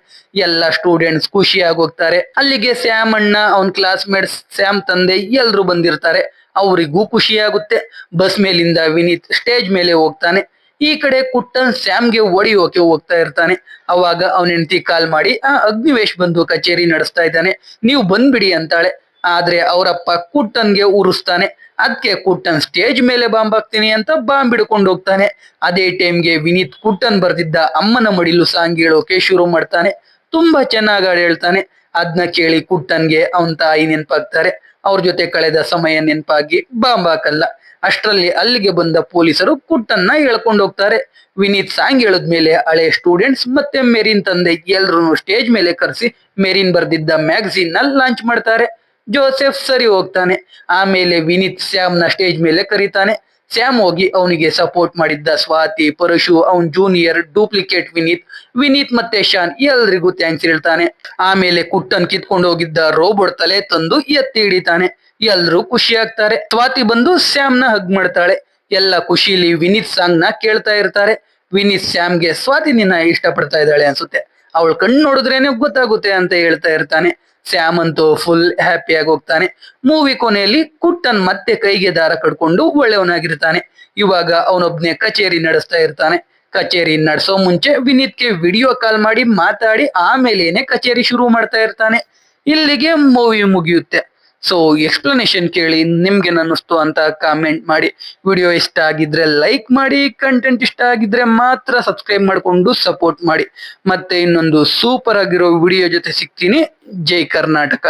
ಎಲ್ಲ ಸ್ಟೂಡೆಂಟ್ಸ್ ಖುಷಿಯಾಗಿ ಹೋಗ್ತಾರೆ. ಅಲ್ಲಿಗೆ ಸ್ಯಾಮ್ ಅಣ್ಣ, ಅವನ್ ಕ್ಲಾಸ್ಮೇಟ್ಸ್, ಸ್ಯಾಮ್ ತಂದೆ ಎಲ್ರು ಬಂದಿರ್ತಾರೆ. ಅವರಿಗೂ ಖುಷಿ ಆಗುತ್ತೆ. ಬಸ್ ಮೇಲಿಂದ ವಿನೀತ್ ಸ್ಟೇಜ್ ಮೇಲೆ ಹೋಗ್ತಾನೆ. ಈ ಕಡೆ ಕುಟ್ಟನ್ ಸ್ಯಾಮ್ಗೆ ಹೊಡಿಯೋಕೆ ಹೋಗ್ತಾ ಇರ್ತಾನೆ. ಅವಾಗ ಅವನ ಹೆಂಡತಿ ಕಾಲ್ ಮಾಡಿ, ಅಗ್ನಿವೇಶ್ ಬಂದು ಕಚೇರಿ ನಡೆಸ್ತಾ ಇದ್ದಾನೆ, ನೀವು ಬಂದ್ಬಿಡಿ ಅಂತಾಳೆ. ಆದ್ರೆ ಅವರಪ್ಪ ಕುಟ್ಟನ್ಗೆ ಉರಿಸ್ತಾನೆ. ಅದಕ್ಕೆ ಕುಟ್ಟನ್ ಸ್ಟೇಜ್ ಮೇಲೆ ಬಾಂಬ್ ಹಾಕ್ತೀನಿ ಅಂತ ಬಾಂಬ್ ಹಿಡ್ಕೊಂಡು ಹೋಗ್ತಾನೆ. ಅದೇ ಟೈಮ್ಗೆ ವಿನೀತ್ ಕುಟ್ಟನ್ ಬರ್ದಿದ್ದ ಅಮ್ಮನ ಮಡಿಲು ಸಾಂಗ್ ಹೇಳೋಕೆ ಶುರು ಮಾಡ್ತಾನೆ. ತುಂಬಾ ಚೆನ್ನಾಗಿ ಹಾಡು ಹೇಳ್ತಾನೆ. ಅದನ್ನ ಕೇಳಿ ಕುಟ್ಟನ್ಗೆ ಅವನ್ ತಾಯಿ ನೆನಪಾಗ್ತಾರೆ. ಅವ್ರ ಜೊತೆ ಕಳೆದ ಸಮಯ ನೆನಪಾಗಿ ಬಾಂಬ್ ಹಾಕಲ್ಲ. ಅಷ್ಟರಲ್ಲಿ ಅಲ್ಲಿಗೆ ಬಂದ ಪೊಲೀಸರು ಕುಟ್ಟನ್ನ ಹೇಳ್ಕೊಂಡು ಹೋಗ್ತಾರೆ. ವಿನೀತ್ ಸಾಂಗ್ ಹೇಳಿದ್ಮೇಲೆ ಹಳೆ ಸ್ಟೂಡೆಂಟ್ಸ್ ಮತ್ತೆ ಮೆರಿನ್ ತಂದೆ ಎಲ್ರು ಸ್ಟೇಜ್ ಮೇಲೆ ಕರೆಸಿ ಮೆರಿನ್ ಬರ್ದಿದ್ದ ಮ್ಯಾಗಝಿನ್ ನ ಲಾಂಚ್ ಮಾಡ್ತಾರೆ. ಜೋಸೆಫ್ ಸರಿ ಹೋಗ್ತಾನೆ. ಆಮೇಲೆ ವಿನೀತ್ ಸ್ಯಾಮ್ ನ ಸ್ಟೇಜ್ ಮೇಲೆ ಕರೀತಾನೆ. ಸ್ಯಾಮ್ ಹೋಗಿ ಅವನಿಗೆ ಸಪೋರ್ಟ್ ಮಾಡಿದ್ದ ಸ್ವಾತಿ, ಪರಶು, ಅವನ್ ಜೂನಿಯರ್, ಡೂಪ್ಲಿಕೇಟ್ ವಿನೀತ್ ಮತ್ತೆ ಶಾನ್ ಎಲ್ರಿಗೂ ಥ್ಯಾಂಕ್ಸ್ ಹೇಳ್ತಾನೆ. ಆಮೇಲೆ ಕುಟ್ಟನ್ ಕಿತ್ಕೊಂಡು ಹೋಗಿದ್ದ ರೋಬೋಟ್ ತಲೆ ತಂದು ಎತ್ತಿ ಹಿಡಿತಾನೆ. ಎಲ್ರು ಖುಷಿ ಆಗ್ತಾರೆ. ಸ್ವಾತಿ ಬಂದು ಸ್ಯಾಮ್ ನ ಹಗ್ ಮಾಡ್ತಾಳೆ. ಎಲ್ಲ ಖುಷಿಲಿ ವಿನೀತ್ ಸಾಂಗ್ ನ ಕೇಳ್ತಾ ಇರ್ತಾರೆ. ವಿನೀತ್ ಸ್ಯಾಮ್ಗೆ ಸ್ವಾತಿ ನಿನ್ನ ಇಷ್ಟ ಪಡ್ತಾ ಇದ್ದಾಳೆ ಅನ್ಸುತ್ತೆ, ಅವಳ ಕಣ್ಣು ನೋಡಿದ್ರೇನೆ ಗೊತ್ತಾಗುತ್ತೆ ಅಂತ ಹೇಳ್ತಾ ಇರ್ತಾನೆ. ಸ್ಯಾಮ್ ಅಂತೂ ಫುಲ್ ಹ್ಯಾಪಿಯಾಗಿ ಹೋಗ್ತಾನೆ. ಮೂವಿ ಕೊನೆಯಲ್ಲಿ ಕುಟ್ಟನ್ ಮತ್ತೆ ಕೈಗೆ ದಾರ ಕಟ್ಕೊಂಡು ಒಳ್ಳೆಯವನಾಗಿರ್ತಾನೆ. ಇವಾಗ ಅವನೊಬ್ನೇ ಕಚೇರಿ ನಡೆಸ್ತಾ ಇರ್ತಾನೆ. ಕಚೇರಿ ನಡೆಸೋ ಮುಂಚೆ ವಿನೀತ್ಗೆ ವಿಡಿಯೋ ಕಾಲ್ ಮಾಡಿ ಮಾತಾಡಿ ಆಮೇಲೇನೆ ಕಚೇರಿ ಶುರು ಮಾಡ್ತಾ ಇರ್ತಾನೆ. ಇಲ್ಲಿಗೆ ಮೂವಿ ಮುಗಿಯುತ್ತೆ. ಸೊ ಎಕ್ಸ್ಪ್ಲನೇಷನ್ ಕೇಳಿ ನಿಮ್ಗೆ ಅನ್ನಿಸ್ತು ಅಂತ ಕಾಮೆಂಟ್ ಮಾಡಿ. ವಿಡಿಯೋ ಇಷ್ಟ ಆಗಿದ್ರೆ ಲೈಕ್ ಮಾಡಿ, ಕಂಟೆಂಟ್ ಇಷ್ಟ ಆಗಿದ್ರೆ ಮಾತ್ರ ಸಬ್ಸ್ಕ್ರೈಬ್ ಮಾಡ್ಕೊಂಡು ಸಪೋರ್ಟ್ ಮಾಡಿ. ಮತ್ತೆ ಇನ್ನೊಂದು ಸೂಪರ್ ಆಗಿರೋ ವಿಡಿಯೋ ಜೊತೆ ಸಿಗ್ತೀನಿ. ಜೈ ಕರ್ನಾಟಕ.